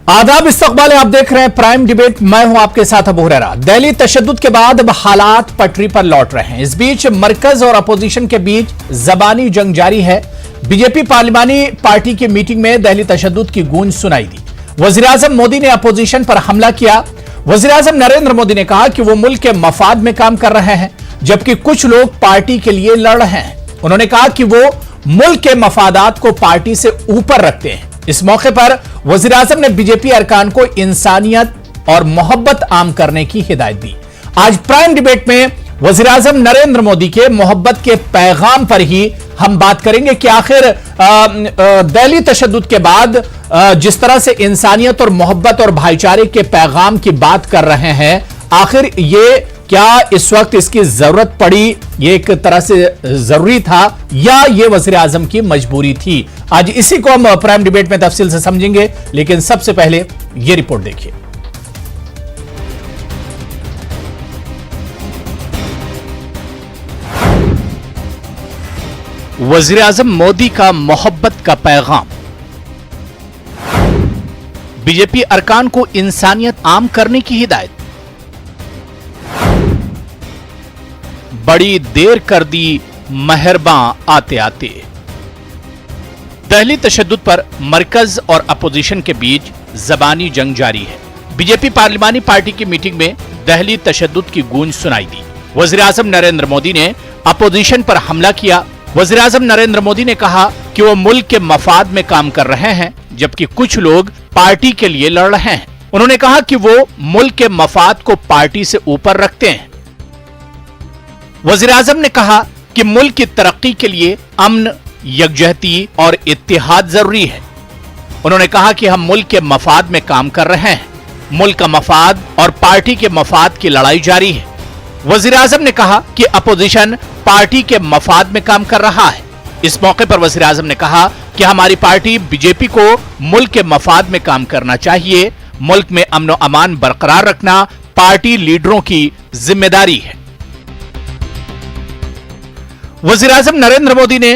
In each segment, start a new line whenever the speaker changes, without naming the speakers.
आदाब, इस्तकबाल है। आप देख रहे हैं प्राइम डिबेट। मैं हूं आपके साथ अबू हुरैरा। दिल्ली तशद्दुद के बाद अब हालात पटरी पर लौट रहे हैं। इस बीच मरकज और अपोजिशन के बीच जबानी जंग जारी है। बीजेपी पार्लिमानी पार्टी की मीटिंग में दिल्ली तशद्दुद की गूंज सुनाई दी। वजीर-ए-आजम मोदी ने अपोजिशन पर हमला किया। वजीर-ए-आजम नरेंद्र मोदी ने कहा कि वो मुल्क के मफाद में काम कर रहे हैं, जबकि कुछ लोग पार्टी के लिए लड़ रहे हैं। उन्होंने कहा कि वो मुल्क के मफादात को पार्टी से ऊपर रखते हैं। इस मौके पर वजीर-ए-आजम ने बीजेपी अरकान को इंसानियत और मोहब्बत आम करने की हिदायत दी। आज प्राइम डिबेट में वजीर-ए-आजम नरेंद्र मोदी के मोहब्बत के पैगाम पर ही हम बात करेंगे कि आखिर दिल्ली तशद्दुद के बाद जिस तरह से इंसानियत और मोहब्बत और भाईचारे के पैगाम की बात कर रहे हैं, आखिर ये क्या इस वक्त इसकी जरूरत पड़ी, ये एक तरह से जरूरी था, या ये वज़ीर-ए-आज़म की मजबूरी थी? आज इसी को हम प्राइम डिबेट में तफसील से समझेंगे, लेकिन सबसे पहले ये रिपोर्ट देखिए। वज़ीर-ए-आज़म मोदी का मोहब्बत का पैगाम। बीजेपी अरकान को इंसानियत आम करने की हिदायत। बड़ी देर कर दी मेहरबान आते आते। दिल्ली तशद्दुद पर मरकज और अपोजिशन के बीच जबानी जंग जारी है। बीजेपी पार्लिमानी पार्टी की मीटिंग में दिल्ली तशद्दुद की गूंज सुनाई दी। वज़ीर-ए-आज़म नरेंद्र मोदी ने अपोजिशन पर हमला किया। वज़ीर-ए-आज़म नरेंद्र मोदी ने कहा कि वो मुल्क के मफाद में काम कर रहे हैं, जबकि कुछ लोग पार्टी के लिए लड़ रहे हैं। उन्होंने कहा कि वो मुल्क के मफाद को पार्टी से ऊपर रखते हैं। वज़ीर-ए-आज़म ने कहा कि मुल्क की तरक्की के लिए अमन, यकजहती और इत्तेहाद जरूरी है। उन्होंने कहा कि हम मुल्क के मफाद में काम कर रहे हैं। मुल्क का मफाद और पार्टी के मफाद की लड़ाई जारी है। वज़ीर-ए-आज़म ने कहा कि अपोजिशन पार्टी के मफाद में काम कर रहा है। इस मौके पर वज़ीर-ए-आज़म ने कहा कि हमारी पार्टी बीजेपी को मुल्क के मफाद में काम करना चाहिए। मुल्क में अमन और अमान बरकरार रखना पार्टी लीडरों की जिम्मेदारी है। वज़ीर-ए-आज़म नरेंद्र मोदी ने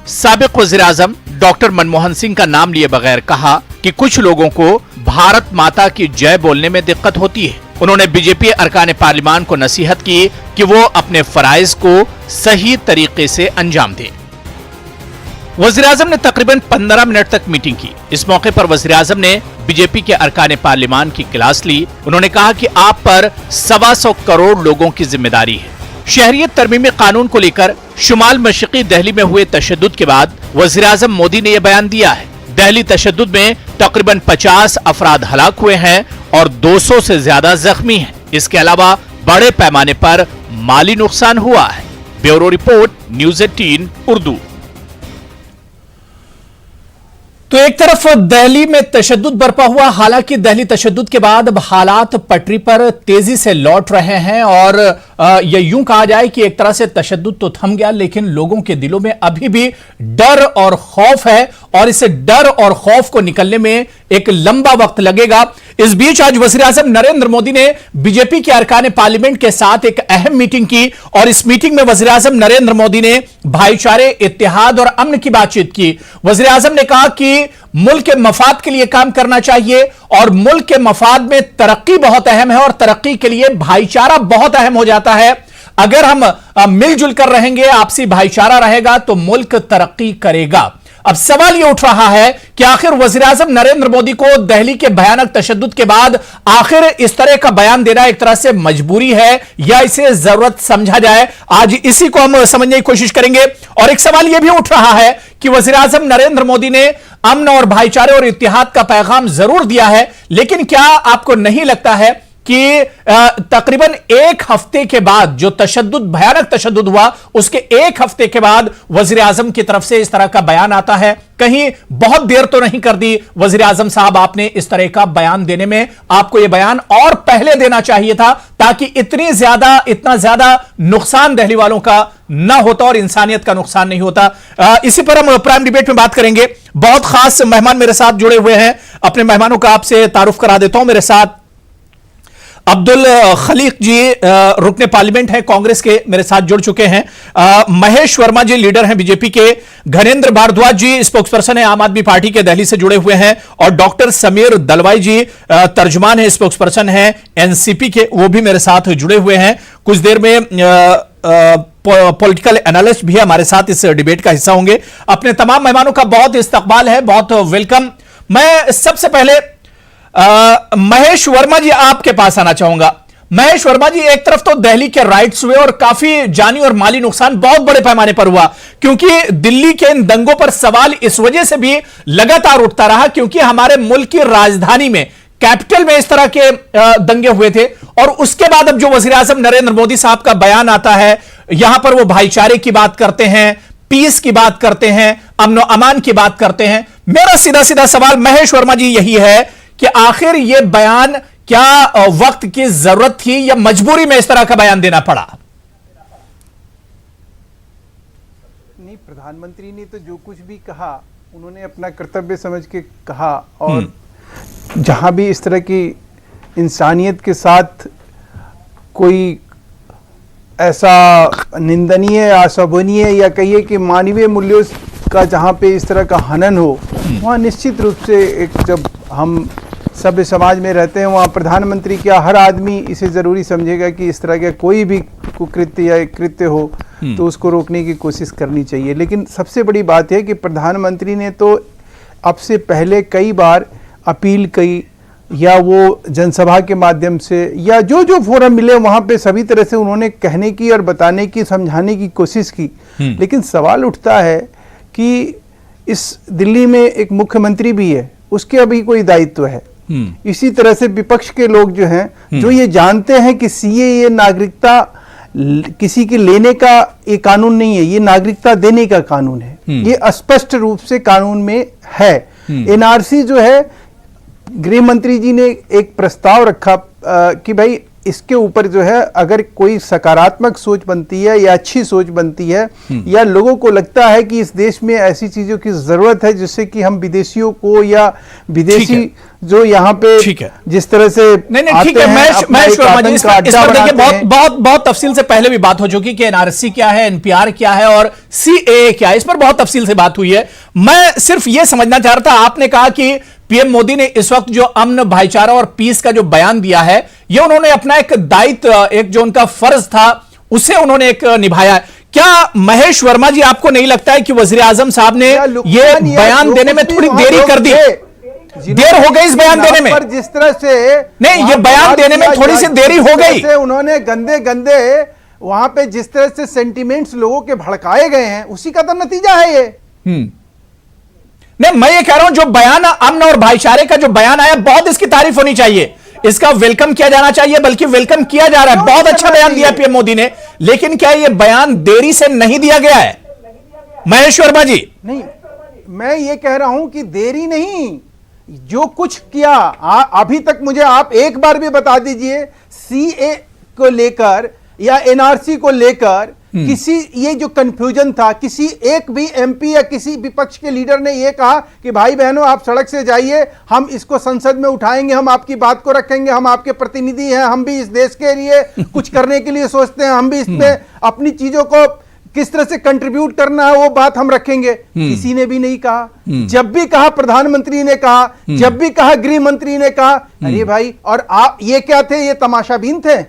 साबिक वज़ीर-ए-आज़म डॉक्टर मनमोहन सिंह का नाम लिए बगैर कहा कि कुछ लोगों को भारत माता की जय बोलने में दिक्कत होती है। उन्होंने बीजेपी अरकान पार्लिमान को नसीहत की कि वो अपने फराइज को सही तरीके से अंजाम दें। वज़ीर-ए-आज़म ने तकरीबन 15 मिनट तक मीटिंग की। इस मौके पर वज़ीर-ए-आज़म ने बीजेपी के अरकान पार्लिमान की क्लास ली। उन्होंने कहा कि आप पर 125 करोड़ लोगों की जिम्मेदारी है। शहरियत तरमीमी कानून को लेकर शुमाल मशरिकी दिल्ली में हुए तशद्दुद के बाद वज़ीर-ए-आज़म मोदी ने यह बयान दिया है। दिल्ली तशद्दुद में तकरीबन 50 अफराद हलाक हुए हैं और 200 से ज्यादा जख्मी हैं। इसके अलावा बड़े पैमाने पर माली नुकसान हुआ है। Bureau report, news 18 Urdu. तो एक तरफ दिल्ली में तशद्दुद बरपा हुआ, हालांकि दिल्ली तशद्दुद के बाद अब हालात पटरी पर तेजी से लौट रहे हैं और यह यूं कहा जाए कि एक तरह से तशद्दुद तो थम गया, लेकिन लोगों के दिलों में अभी भी डर और खौफ है और इस डर और खौफ को निकलने में एक लंबा वक्त लगेगा। इस बीच आज वज़ीर-ए-आज़म नरेंद्र मोदी ने बीजेपी के अरकान पार्लियामेंट के साथ एक अहम मीटिंग की और इस मीटिंग में वज़ीर-ए-आज़म नरेंद्र मोदी ने भाईचारे, इत्तेहाद और अमन की बातचीत की। वज़ीर-ए-आज़म ने कहा कि मुल्क के मफाद के लिए काम करना चाहिए और मुल्क के मफाद में तरक्की बहुत अहम है और तरक्की के लिए भाईचारा बहुत अहम हो जाता है। अगर हम मिलजुल कर रहेंगे, आपसी भाईचारा रहेगा, तो मुल्क तरक्की करेगा। अब सवाल यह उठ रहा है कि आखिर वज़ीर-ए-आज़म नरेंद्र मोदी को दिल्ली के भयानक तशद्दुद के बाद आखिर इस तरह का बयान देना एक तरह से मजबूरी है या इसे जरूरत समझा जाए? आज इसी को हम समझने की कोशिश करेंगे। और एक सवाल यह भी उठ रहा है कि वज़ीर-ए-आज़म नरेंद्र मोदी ने अमन और भाईचारे और इत्तेहाद का पैगाम जरूर दिया है, लेकिन क्या आपको नहीं लगता है कि तकरीबन एक हफ्ते के बाद जो तशद्दुद, भयानक तशद्दुद हुआ, उसके एक हफ्ते के बाद वज़ीर-ए-आज़म की तरफ से इस तरह का बयान आता है? कहीं बहुत देर तो नहीं कर दी वज़ीर-ए-आज़म साहब आपने इस तरह का बयान देने में? आपको यह बयान और पहले देना चाहिए था, ताकि इतना ज्यादा नुकसान दिल्ली वालों का ना होता और इंसानियत का नुकसान नहीं होता। इसी पर हम प्राइम डिबेट में बात करेंगे। बहुत खास मेहमान मेरे साथ जुड़े हुए हैं। अपने मेहमानों का आपसे तारुफ करा देता हूं। मेरे साथ अब्दुल खलीक जी रुकने पार्लियामेंट है कांग्रेस के, मेरे साथ जुड़ चुके हैं। महेश वर्मा जी लीडर हैं बीजेपी के, घनेंद्र भारद्वाज जी स्पोक्सपर्सन है आम आदमी पार्टी के, दिल्ली से जुड़े हुए हैं, और डॉक्टर समीर दलवाई जी तर्जुमान है, स्पोक्सपर्सन है एनसीपी के, वो भी मेरे साथ जुड़े हुए हैं। कुछ देर में पॉलिटिकल एनालिस्ट भी हमारे साथ इस डिबेट का हिस्सा होंगे। अपने तमाम मेहमानों का बहुत इस्तकबाल है, बहुत वेलकम। मैं सबसे पहले महेश वर्मा जी आपके पास आना चाहूंगा। महेश वर्मा जी, एक तरफ तो दिल्ली के राइट्स हुए और काफी जानी और माली नुकसान बहुत बड़े पैमाने पर हुआ, क्योंकि दिल्ली के इन दंगों पर सवाल इस वजह से भी लगातार उठता रहा क्योंकि हमारे मुल्क की राजधानी में, कैपिटल में इस तरह के दंगे हुए थे। और उसके बाद अब जो वजीर आजम नरेंद्र मोदी साहब का बयान आता है, यहां पर वो भाईचारे की बात करते हैं, पीस की बात करते हैं, अमन अमान की बात करते हैं। मेरा सीधा सीधा सवाल महेश वर्मा जी यही है कि आखिर यह बयान क्या वक्त की जरूरत थी या मजबूरी में इस तरह का बयान देना पड़ा?
नहीं, प्रधानमंत्री ने तो जो कुछ भी कहा उन्होंने अपना कर्तव्य समझ के कहा, और जहां भी इस तरह की इंसानियत के साथ कोई ऐसा निंदनीय या अशोभनीय या कहिए कि मानवीय मूल्यों का जहां पे इस तरह का हनन हो, वहां निश्चित रूप से एक, जब हम सभ्य समाज में रहते हैं, वहाँ प्रधानमंत्री क्या हर आदमी इसे ज़रूरी समझेगा कि इस तरह का कोई भी कुकृत्य या कृत्य हो तो उसको रोकने की कोशिश करनी चाहिए। लेकिन सबसे बड़ी बात है कि प्रधानमंत्री ने तो अब से पहले कई बार अपील की, या वो जनसभा के माध्यम से या जो जो फोरम मिले वहाँ पे सभी तरह से उन्होंने कहने की और बताने की, समझाने की कोशिश की। लेकिन सवाल उठता है कि इस दिल्ली में एक मुख्यमंत्री भी है, उसके अभी कोई दायित्व है। इसी तरह से विपक्ष के लोग जो हैं, जो ये जानते हैं कि सीएए नागरिकता किसी के लेने का ये कानून नहीं है, ये नागरिकता देने का कानून है, ये स्पष्ट रूप से कानून में है। एनआरसी जो है, गृह मंत्री जी ने एक प्रस्ताव रखा कि भाई इसके ऊपर जो है अगर कोई सकारात्मक सोच बनती है या अच्छी सोच बनती है, या लोगों को लगता है कि इस देश में ऐसी चीजों की जरूरत है जिससे कि हम विदेशियों को या विदेशी जो यहाँ पे जिस तरह से
नहीं ठीक है। महेश वर्मा जी, इस पर देखिए बहुत तफसील से पहले भी बात हो चुकी कि एनआरसी क्या है, एनपीआर क्या है और सीएए क्या है, इस पर बहुत तफसील से बात हुई है। मैं सिर्फ यह समझना चाह रहा था, आपने कहा कि पीएम मोदी ने इस वक्त जो अमन, भाईचारा और पीस का जो बयान दिया है, यह उन्होंने अपना एक दायित्व, एक जो उनका फर्ज था उसे उन्होंने एक निभाया है। क्या महेश वर्मा जी आपको नहीं लगता है कि वजीर आजम साहब ने यह बयान देने में थोड़ी देरी कर दी, देर हो गई इस बयान देने में?
पर जिस तरह से
नहीं, ये बयान देने में थोड़ी सी देरी हो गई।
उन्होंने गंदे गंदे वहां पे जिस तरह से सेंटिमेंट्स लोगों के भड़काए गए हैं, उसी का तो नतीजा है ये।
नहीं, मैं ये कह रहा हूं जो बयान अमन और भाईचारे का जो बयान आया, बहुत इसकी तारीफ होनी चाहिए, इसका वेलकम किया जाना चाहिए, बल्कि वेलकम किया जा रहा है। बहुत अच्छा बयान दिया पीएम मोदी ने, लेकिन क्या यह बयान देरी से नहीं दिया गया है महेश वर्मा जी?
नहीं, मैं ये कह रहा हूं कि देरी नहीं, जो कुछ किया अभी तक मुझे आप एक बार भी बता दीजिए सीए को लेकर या एनआरसी को लेकर किसी ये जो कंफ्यूजन था, किसी एक भी एमपी या किसी विपक्ष के लीडर ने ये कहा कि भाई बहनों आप सड़क से जाइए, हम इसको संसद में उठाएंगे, हम आपकी बात को रखेंगे, हम आपके प्रतिनिधि हैं, हम भी इस देश के लिए कुछ करने के लिए सोचते हैं, हम भी इसमें अपनी चीजों को किस तरह से कंट्रीब्यूट करना है वो बात हम रखेंगे? किसी ने भी नहीं कहा। जब भी कहा प्रधानमंत्री ने कहा, जब भी कहा गृह मंत्री ने कहा, अरे भाई, और आप ये क्या थे? ये तमाशाबीन थे?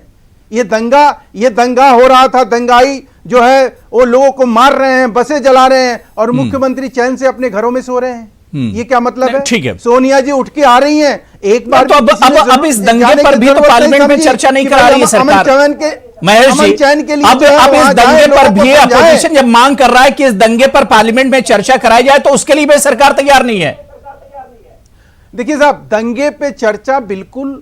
ये दंगा हो रहा था, दंगाई जो है वो लोगों को मार रहे हैं, बसें जला रहे हैं, और मुख्यमंत्री चैन से अपने घरों में सो रहे हैं। ये क्या मतलब है?
ठीक है,
सोनिया जी उठ के आ रही हैं एक बार।
तो अब इस दंगे पर भी तो पार्लियामेंट में चर्चा नहीं करा रही है सरकार। महेश जी, अब इस दंगे पर भी अपोजिशन जब मांग कर रहा है कि इस दंगे पर पार्लियामेंट में चर्चा कराई जाए, तो उसके लिए भी सरकार तैयार नहीं है।
देखिए साहब, दंगे पे चर्चा बिल्कुल,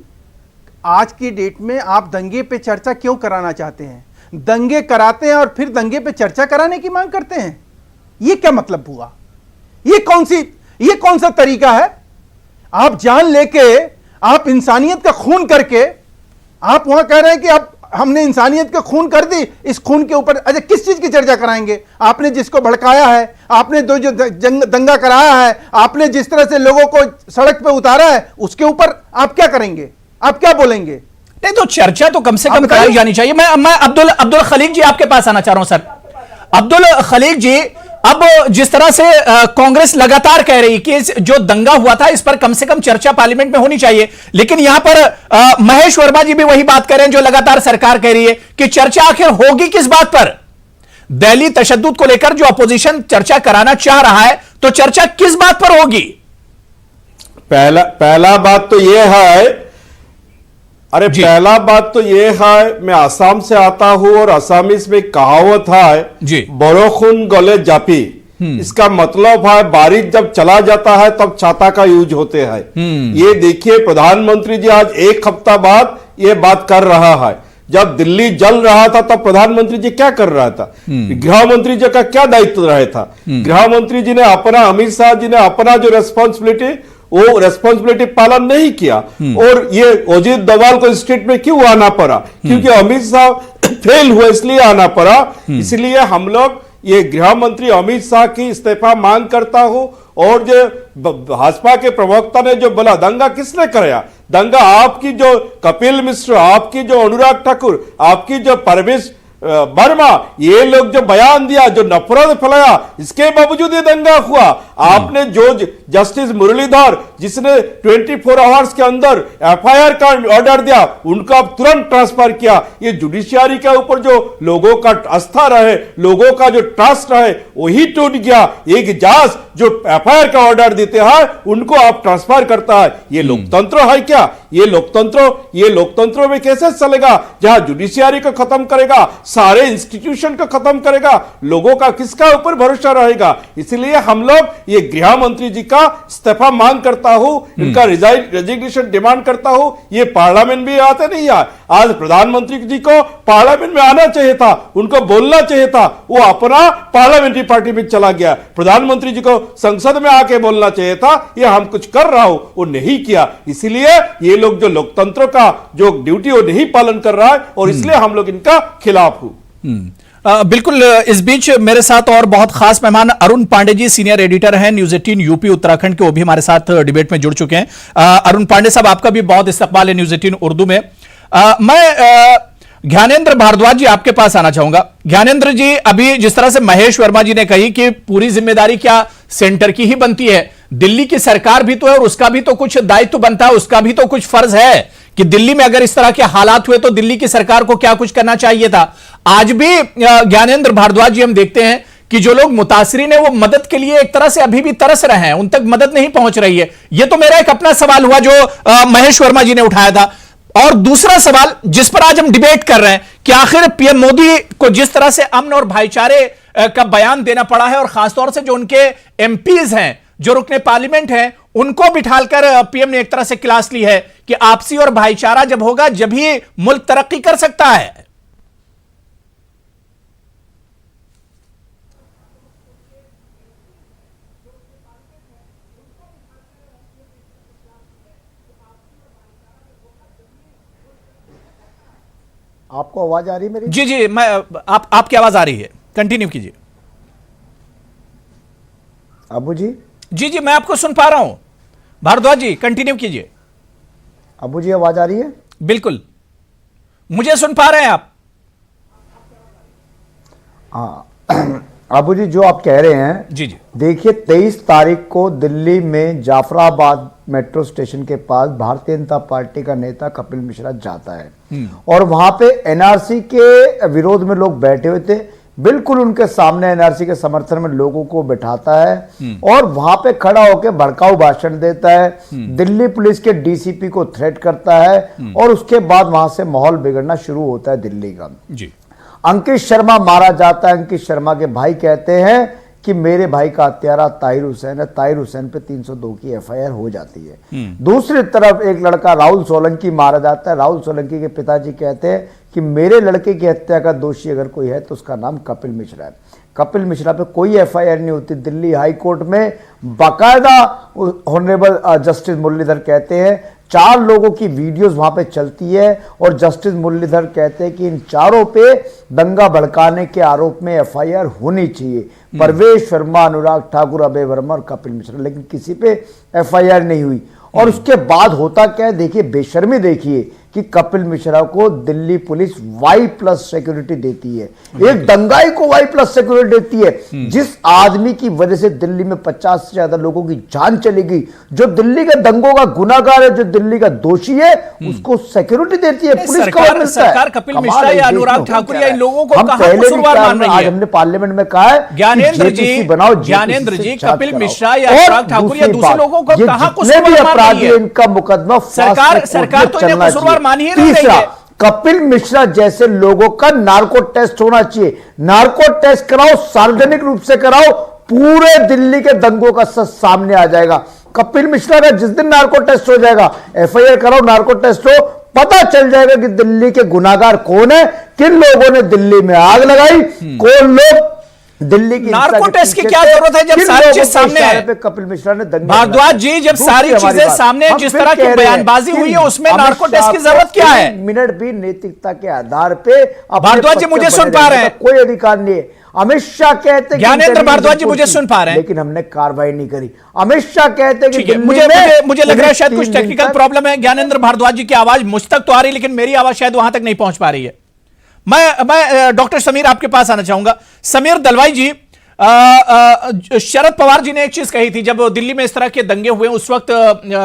आज की डेट में आप दंगे पे चर्चा क्यों कराना चाहते हैं? दंगे कराते हैं और फिर दंगे पे चर्चा कराने की मांग करते हैं, ये क्या मतलब हुआ? ये कौन सा तरीका है? आप जान लेके, आप इंसानियत का खून करके, आप वहां कह रहे हैं कि अब हमने इंसानियत का खून कर दी, इस खून के ऊपर अच्छा किस चीज की चर्चा कराएंगे? आपने जिसको भड़काया है, आपने जो दंगा कराया है, आपने जिस तरह से लोगों को सड़क पे उतारा है, उसके ऊपर आप क्या करेंगे? आप क्या बोलेंगे?
नहीं तो चर्चा तो कम से कम कराई जानी चाहिए। मैं अब्दुल खलीक जी आपके पास आना चाह रहा हूं सर। अब्दुल खलीक जी, अब जिस तरह से कांग्रेस लगातार कह रही कि जो दंगा हुआ था इस पर कम से कम चर्चा पार्लियामेंट में होनी चाहिए, लेकिन यहां पर महेश वर्मा जी भी वही बात कर रहे हैं जो लगातार सरकार कह रही है कि चर्चा आखिर होगी किस बात पर? दिल्ली तशद्दुद को लेकर जो अपोजिशन चर्चा कराना चाह रहा है, तो चर्चा किस बात पर होगी?
पहला बात तो यह है, अरे पहला बात तो ये है, मैं आसाम से आता हूं और असमीज में कहावत है बरोखुन गले जापी। इसका मतलब है बारिश जब चला जाता है तब छाता का यूज होते हैं। ये देखिए प्रधानमंत्री जी आज एक हफ्ता बाद ये बात कर रहा है। जब दिल्ली जल रहा था तब प्रधानमंत्री जी क्या कर रहा था? गृह मंत्री जी का क्या दायित्व रहा था? गृह मंत्री जी ने अपना, अमित शाह जी ने अपना जो रेस्पॉन्सिबिलिटी, वो रेस्पॉन्सिबिलिटी पालन नहीं किया। और ये अजीत डोभाल को स्टेट में क्यों आना पड़ा? क्योंकि अमित शाह फेल हुआ इसलिए आना पड़ा। इसलिए हम लोग ये गृह मंत्री अमित शाह की इस्तीफा मांग करता हूं। और जो भाजपा के प्रवक्ता ने जो बोला दंगा किसने कराया? दंगा आपकी जो कपिल मिश्र, आपकी जो अनुराग ठाकुर, आपकी जो परवेश वर्मा, ये लोग जो बयान दिया, जो नफरत फैलाया, इसके बावजूद ये दंगा हुआ। आपने जो जस्टिस मुरलीधर जिसने 24 आवर्स के अंदर एफआईआर का ऑर्डर दिया, उनका तुरंत ट्रांसफर किया। ये जुडिशियरी के ऊपर जो लोगों का आस्था रहे, लोगों का जो ट्रस्ट रहे, वही टूट गया। एक जज जो एफआईआर का ऑर्डर देते हैं उनको आप ट्रांसफर करता है। ये लोकतंत्र है क्या? ये लोकतंत्र में कैसे चलेगा जहां जुडिशियरी को खत्म करेगा, सारे इंस्टीट्यूशन को खत्म करेगा, लोगों का किसका ऊपर भरोसा रहेगा? इसलिए हम लोग ये गृह मंत्री जी का इस्तीफा मांग करता हूं, इनका रेजिग्नेशन डिमांड करता हूं। ये पार्लियामेंट भी आते नहीं है। आज प्रधानमंत्री जी को पार्लियामेंट में आना चाहिए था, उनको बोलना चाहिए था। वो अपना पार्लियामेंट्री पार्टी में चला गया। प्रधानमंत्री जी को संसद में आके बोलना चाहिए था ये हम कुछ कर रहा हूं, वो नहीं किया। इसलिए ये लोग जो लोकतंत्र का जो ड्यूटी वो नहीं पालन कर रहा है और इसलिए हम लोग इनका खिलाफ हूं।
बिल्कुल। इस बीच मेरे साथ और बहुत खास मेहमान अरुण पांडे जी, सीनियर एडिटर हैं न्यूज 18 यूपी उत्तराखंड के, वो भी हमारे साथ डिबेट में जुड़ चुके हैं। अरुण पांडे साहब, आपका भी बहुत इस्तकबाल है न्यूज 18 उर्दू में। मैं ज्ञानेंद्र भारद्वाज जी आपके पास आना चाहूंगा। ज्ञानेंद्र जी, अभी जिस तरह से महेश वर्मा जी ने कही कि पूरी जिम्मेदारी क्या सेंटर की ही बनती है, दिल्ली की सरकार भी तो है और उसका भी तो कुछ दायित्व बनता है, उसका भी तो कुछ फर्ज है कि दिल्ली में अगर इस तरह के हालात हुए तो दिल्ली की सरकार को क्या कुछ करना चाहिए था। आज भी ज्ञानेंद्र भारद्वाज जी हम देखते हैं कि जो लोग मुतासरीन है वो मदद के लिए एक तरह से अभी भी तरस रहे हैं, उन तक मदद नहीं पहुंच रही है। यह तो मेरा एक अपना सवाल हुआ जो महेश वर्मा जी ने उठाया था। और दूसरा सवाल जिस पर आज हम डिबेट कर रहे हैं कि आखिर पीएम मोदी को जिस तरह से अमन और भाईचारे का बयान देना पड़ा है और खासतौर से जो उनके एमपीज हैं, जो रुकने पार्लियामेंट हैं, उनको बिठाकर पीएम ने एक तरह से क्लास ली है कि आपसी और भाईचारा जब होगा जब ही मुल्क तरक्की कर सकता है।
आपको आवाज आ रही है मेरी?
जी जी, मैं आपकी आवाज आ रही है, कंटिन्यू कीजिए।
अबू जी?
जी जी, मैं आपको सुन पा रहा हूं। भारद्वाज जी कंटिन्यू कीजिए।
अबू जी आवाज आ रही है?
बिल्कुल, मुझे सुन पा रहे हैं आप?
हाँ अबू जी, जो आप कह रहे हैं,
जी जी,
देखिए 23 तारीख को दिल्ली में जाफराबाद मेट्रो स्टेशन के पास भारतीय जनता पार्टी का नेता कपिल मिश्रा जाता है और वहां पे एनआरसी के विरोध में लोग बैठे हुए थे। बिल्कुल उनके सामने एनआरसी के समर्थन में लोगों को बिठाता है और वहां पे खड़ा होकर भड़काऊ भाषण देता है, दिल्ली पुलिस के डीसीपी को थ्रेट करता है और उसके बाद वहां से माहौल बिगड़ना शुरू होता है दिल्ली का।
जी।
अंकित शर्मा मारा जाता है। अंकित शर्मा के भाई कहते हैं कि मेरे भाई का हत्यारा ताहिर हुसैन है। ताहिर हुसैन पे 302 की एफआईआर हो जाती है। दूसरी तरफ एक लड़का राहुल सोलंकी मारा जाता है। राहुल सोलंकी के पिताजी कहते हैं कि मेरे लड़के की हत्या का दोषी अगर कोई है तो उसका नाम कपिल मिश्रा है। कपिल मिश्रा पे कोई एफआईआर नहीं होती। दिल्ली हाई कोर्ट में बाकायदा ऑनरेबल जस्टिस मुरलीधर कहते हैं 4 लोगों की वीडियोस वहां पे चलती है और जस्टिस मुरलीधर कहते हैं कि इन चारों पे दंगा भड़काने के आरोप में एफआईआर होनी चाहिए। परवेश वर्मा, अनुराग ठाकुर, अभय वर्मा और कपिल मिश्रा, लेकिन किसी पे एफआईआर नहीं हुई। और उसके बाद होता क्या है, देखिए बेशर्मी देखिए कि कपिल मिश्रा को दिल्ली पुलिस Y+ सिक्योरिटी देती है, एक दंगाई को Y+ सिक्योरिटी देती है। जिस आदमी की वजह से दिल्ली में 50 से ज्यादा लोगों की जान चलेगी, जो दिल्ली के दंगों का गुनाहगार है, जो दिल्ली का दोषी है, उसको सिक्योरिटी देती है पुलिस।
सरकार कपिल मिश्रा या अनुराग ठाकुर या इन लोगों को कहां कसूरवार मान रही है?
आज हमने पार्लियामेंट में कहा है
ज्ञानेंद्र जी कपिल मिश्रा या अनुराग ठाकुर या दूसरे लोगों को कहां कसूरवार मान रही है?
इनका मुकदमा
सरकार तो इन्हें कसूरवार मान ही नहीं रही है।
कपिल मिश्रा जैसे लोगों का नार्को टेस्ट होना चाहिए। नार्को टेस्ट कराओ, सार्वजनिक रूप से कराओ, पूरे दिल्ली के दंगों का सच सामने आ जाएगा। कपिल मिश्रा का जिस दिन नार्को टेस्ट हो जाएगा, FIR कराओ, नार्को टेस्ट हो, पता चल जाएगा कि दिल्ली के गुनाहगार कौन है, किन लोगों ने दिल्ली में आग लगाई, कौन लोग दिल्ली की
नार्को टेस्ट की क्या जरूरत है जब सारी चीज सामने है?
कपिल मिश्रा ने
भारद्वाज जी, जब सारी चीजें सामने, जिस तरह की बयानबाजी हुई है, उसमें नार्को टेस्ट की जरूरत क्या है?
मिनट भी नैतिकता के आधार पे
भारद्वाज जी मुझे सुन पा रहे हैं?
कोई अधिकार नहीं है। अमित शाह कहते,
ज्ञानेंद्र भारद्वाज जी मुझे सुन पा रहे हैं,
लेकिन हमने कार्रवाई नहीं करी। अमित शाह कहते कि
मुझे लग रहा है शायद कुछ टेक्निकल प्रॉब्लम है। ज्ञानेंद्र भारद्वाज जी की आवाज मुझ तक तो आ रही है, लेकिन मेरी आवाज शायद वहां तक नहीं पहुंच पा रही है। मैं डॉक्टर समीर आपके पास आना चाहूंगा। समीर दलवाई जी, शरद पवार जी ने एक चीज कही थी जब दिल्ली में इस तरह के दंगे हुए, उस वक्त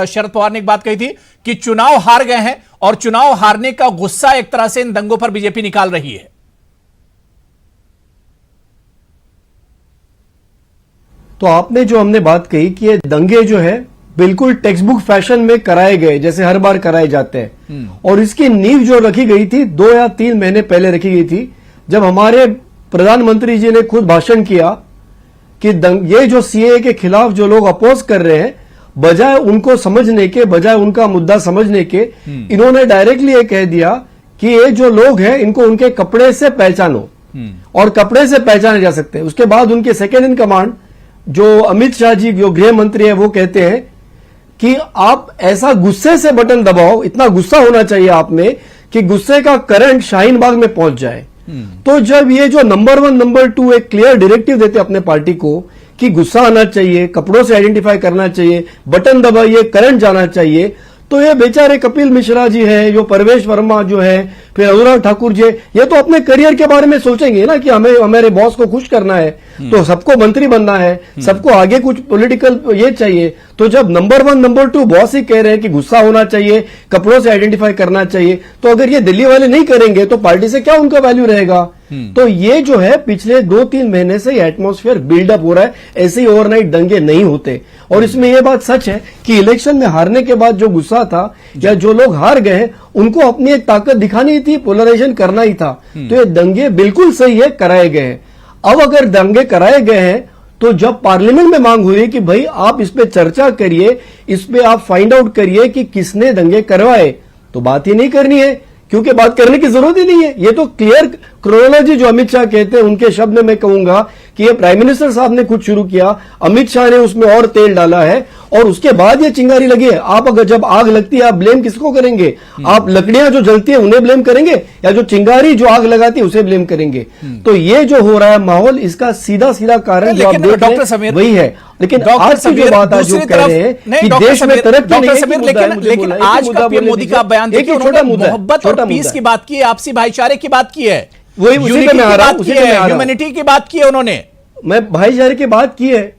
शरद पवार ने एक बात कही थी कि चुनाव हार गए हैं और चुनाव हारने का गुस्सा एक तरह से इन दंगों पर बीजेपी निकाल रही है।
तो आपने जो हमने बात कही कि ये दंगे जो है बिल्कुल टेक्स्ट बुक फैशन में कराए गए, जैसे हर बार कराए जाते हैं, और इसकी नींव जो रखी गई थी 2 या 3 महीने पहले रखी गई थी, जब हमारे प्रधानमंत्री जी ने खुद भाषण किया कि ये जो CAA के खिलाफ जो लोग अपोज कर रहे हैं, बजाय उनको समझने के, बजाय उनका मुद्दा समझने के, इन्होंने डायरेक्टली ये कह दिया कि ये जो लोग हैं इनको उनके कपड़े से पहचानो, और कपड़े से पहचाने जा सकते हैं। उसके बाद उनके सेकेंड इन कमांड जो अमित शाह जी, जो गृह मंत्री है, वो कहते हैं कि आप ऐसा गुस्से से बटन दबाओ, इतना गुस्सा होना चाहिए आप में कि गुस्से का करंट शाहीन बाग में पहुंच जाए। तो जब ये जो नंबर 1 नंबर 2 एक क्लियर डायरेक्टिव देते अपने पार्टी को कि गुस्सा आना चाहिए, कपड़ों से आइडेंटिफाई करना चाहिए, बटन दबाइए, करंट जाना चाहिए, तो ये बेचारे कपिल मिश्रा जी है, जो परवेश वर्मा जो है, फिर अनुराग ठाकुर जी, ये तो अपने करियर के बारे में सोचेंगे ना कि हमें हमारे बॉस को खुश करना है, तो सबको मंत्री बनना है, सबको आगे कुछ पॉलिटिकल ये चाहिए। तो जब नंबर 1 नंबर 2 बॉस ही कह रहे हैं कि गुस्सा होना चाहिए, कपड़ों से आइडेंटिफाई करना चाहिए, तो अगर ये दिल्ली वाले नहीं करेंगे तो पार्टी से क्या उनका वैल्यू रहेगा? तो ये जो है पिछले 2-3 महीने से एटमॉस्फेयर बिल्डअप हो रहा है। ऐसे ही ओवरनाइट दंगे नहीं होते। और इसमें यह बात सच है कि इलेक्शन में हारने के बाद जो गुस्सा था, या जो लोग हार गए हैं, उनको अपनी एक ताकत दिखानी थी, पोलराइजेशन करना ही था। तो ये दंगे बिल्कुल सही है, कराए गए हैं। अब अगर दंगे कराए गए हैं, तो जब पार्लियामेंट में मांग हुई कि भाई आप इस पे चर्चा करिए, इस पे आप फाइंड आउट करिए कि किसने दंगे करवाए, तो बात ही नहीं करनी है, क्योंकि बात करने की जरूरत ही नहीं है। ये तो क्लियर क्रोनोलॉजी जो अमित शाह कहते हैं, उनके शब्द में मैं कहूंगा कि ये प्राइम मिनिस्टर साहब ने कुछ शुरू किया, अमित शाह ने उसमें और तेल डाला है, और उसके बाद ये चिंगारी लगी है। आप अगर जब आग लगती है, आप ब्लेम किसको करेंगे? आप लकड़ियां जो जलती है उन्हें ब्लेम करेंगे, या जो चिंगारी जो आग लगाती है उसे ब्लेम करेंगे? तो ये जो हो रहा है माहौल, इसका सीधा सीधा कारण जो आप देख रहे हैं वही है। लेकिन आज की जो बात जो कह रहे हैं कि देश में तरक्की नहीं है,
लेकिन आज का पीएम मोदी का बयान देखिए, उन्होंने मोहब्बत और पीस की बात की है, आपसी भाईचारे की बात की है,
वही उसी पे मैं आ रहा हूं, उसी पे मैं आ रहा हूं,
ह्यूमैनिटी की बात की है उन्होंने।
मैं भाईचारे की बात की है,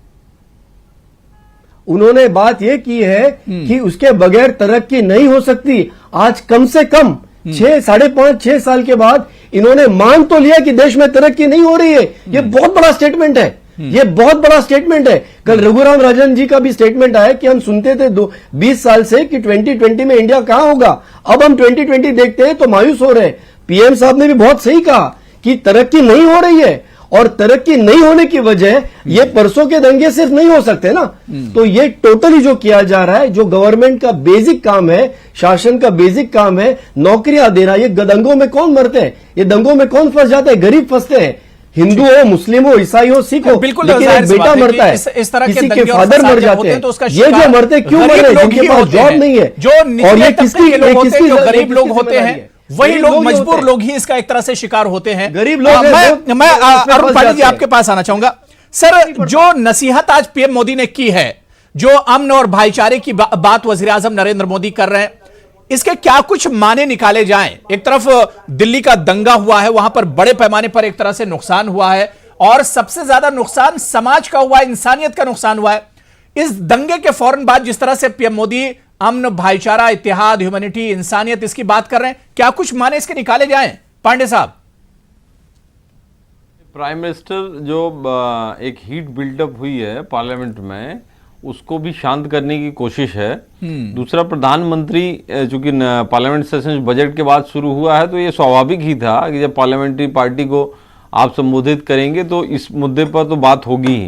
उन्होंने बात यह की है कि उसके बगैर तरक्की नहीं हो सकती। आज कम से कम 5.5-6 साल के बाद इन्होंने मान तो लिया कि देश में तरक्की नहीं हो रही है। ये बहुत बड़ा स्टेटमेंट है, ये बहुत बड़ा स्टेटमेंट है। कल रघुराम राजन जी का भी स्टेटमेंट आया कि हम सुनते थे 20 साल से कि 2020 में इंडिया कहां होगा, अब हम 2020 देखते हैं तो मायूस हो रहे हैं। पीएम साहब ने भी बहुत सही कहा कि तरक्की नहीं हो रही है, और तरक्की नहीं होने की वजह ये परसों के दंगे सिर्फ नहीं हो सकते ना। तो ये टोटली जो किया जा रहा है, जो गवर्नमेंट का बेसिक काम है, शासन का बेसिक काम है, नौकरियां देना, ये दंगों में कौन मरते हैं? ये दंगों में कौन फंस जाते हैं? गरीब फंसते हैं, हिंदू हो, मुस्लिम हो, ईसाई हो, सिख हो, लेकिन एक बेटा मरता है, किसी के फादर मर जाते हैं, ये जो मरते क्यों मर रहे हैं? जिनके पास जॉब नहीं है, और ये किसकी
गरीब लोग होते हैं, वही लोग, मजबूर लोग ही इसका एक तरह से शिकार होते हैं।
गरीब लोग।
मैं अरुण पाटिल जी आपके पास आना चाहूंगा। सर, जो नसीहत आज पीएम मोदी ने की है, जो अमन और भाईचारे की बात वजीर आजम नरेंद्र मोदी कर रहे हैं, इसके क्या कुछ माने निकाले जाएं? एक तरफ दिल्ली का दंगा हुआ है, वहां पर बड़े पैमाने पर एक तरह से नुकसान हुआ है और सबसे ज्यादा नुकसान समाज का हुआ है, इंसानियत का नुकसान हुआ है। इस दंगे के फौरन बाद जिस तरह से पीएम मोदी अमन, भाईचारा, इत्तेहाद, ह्यूमैनिटी, इंसानियत इसकी बात कर रहे हैं, क्या कुछ माने इसके निकाले जाएं? पांडे साहब,
प्राइम मिनिस्टर जो एक हीट बिल्डअप हुई है पार्लियामेंट में, उसको भी शांत करने की कोशिश है। दूसरा, प्रधानमंत्री चूंकि पार्लियामेंट सेशन बजट के बाद शुरू हुआ है, तो ये स्वाभाविक ही था कि जब पार्लियामेंट्री पार्टी को आप संबोधित करेंगे तो इस मुद्दे पर तो बात होगी ही।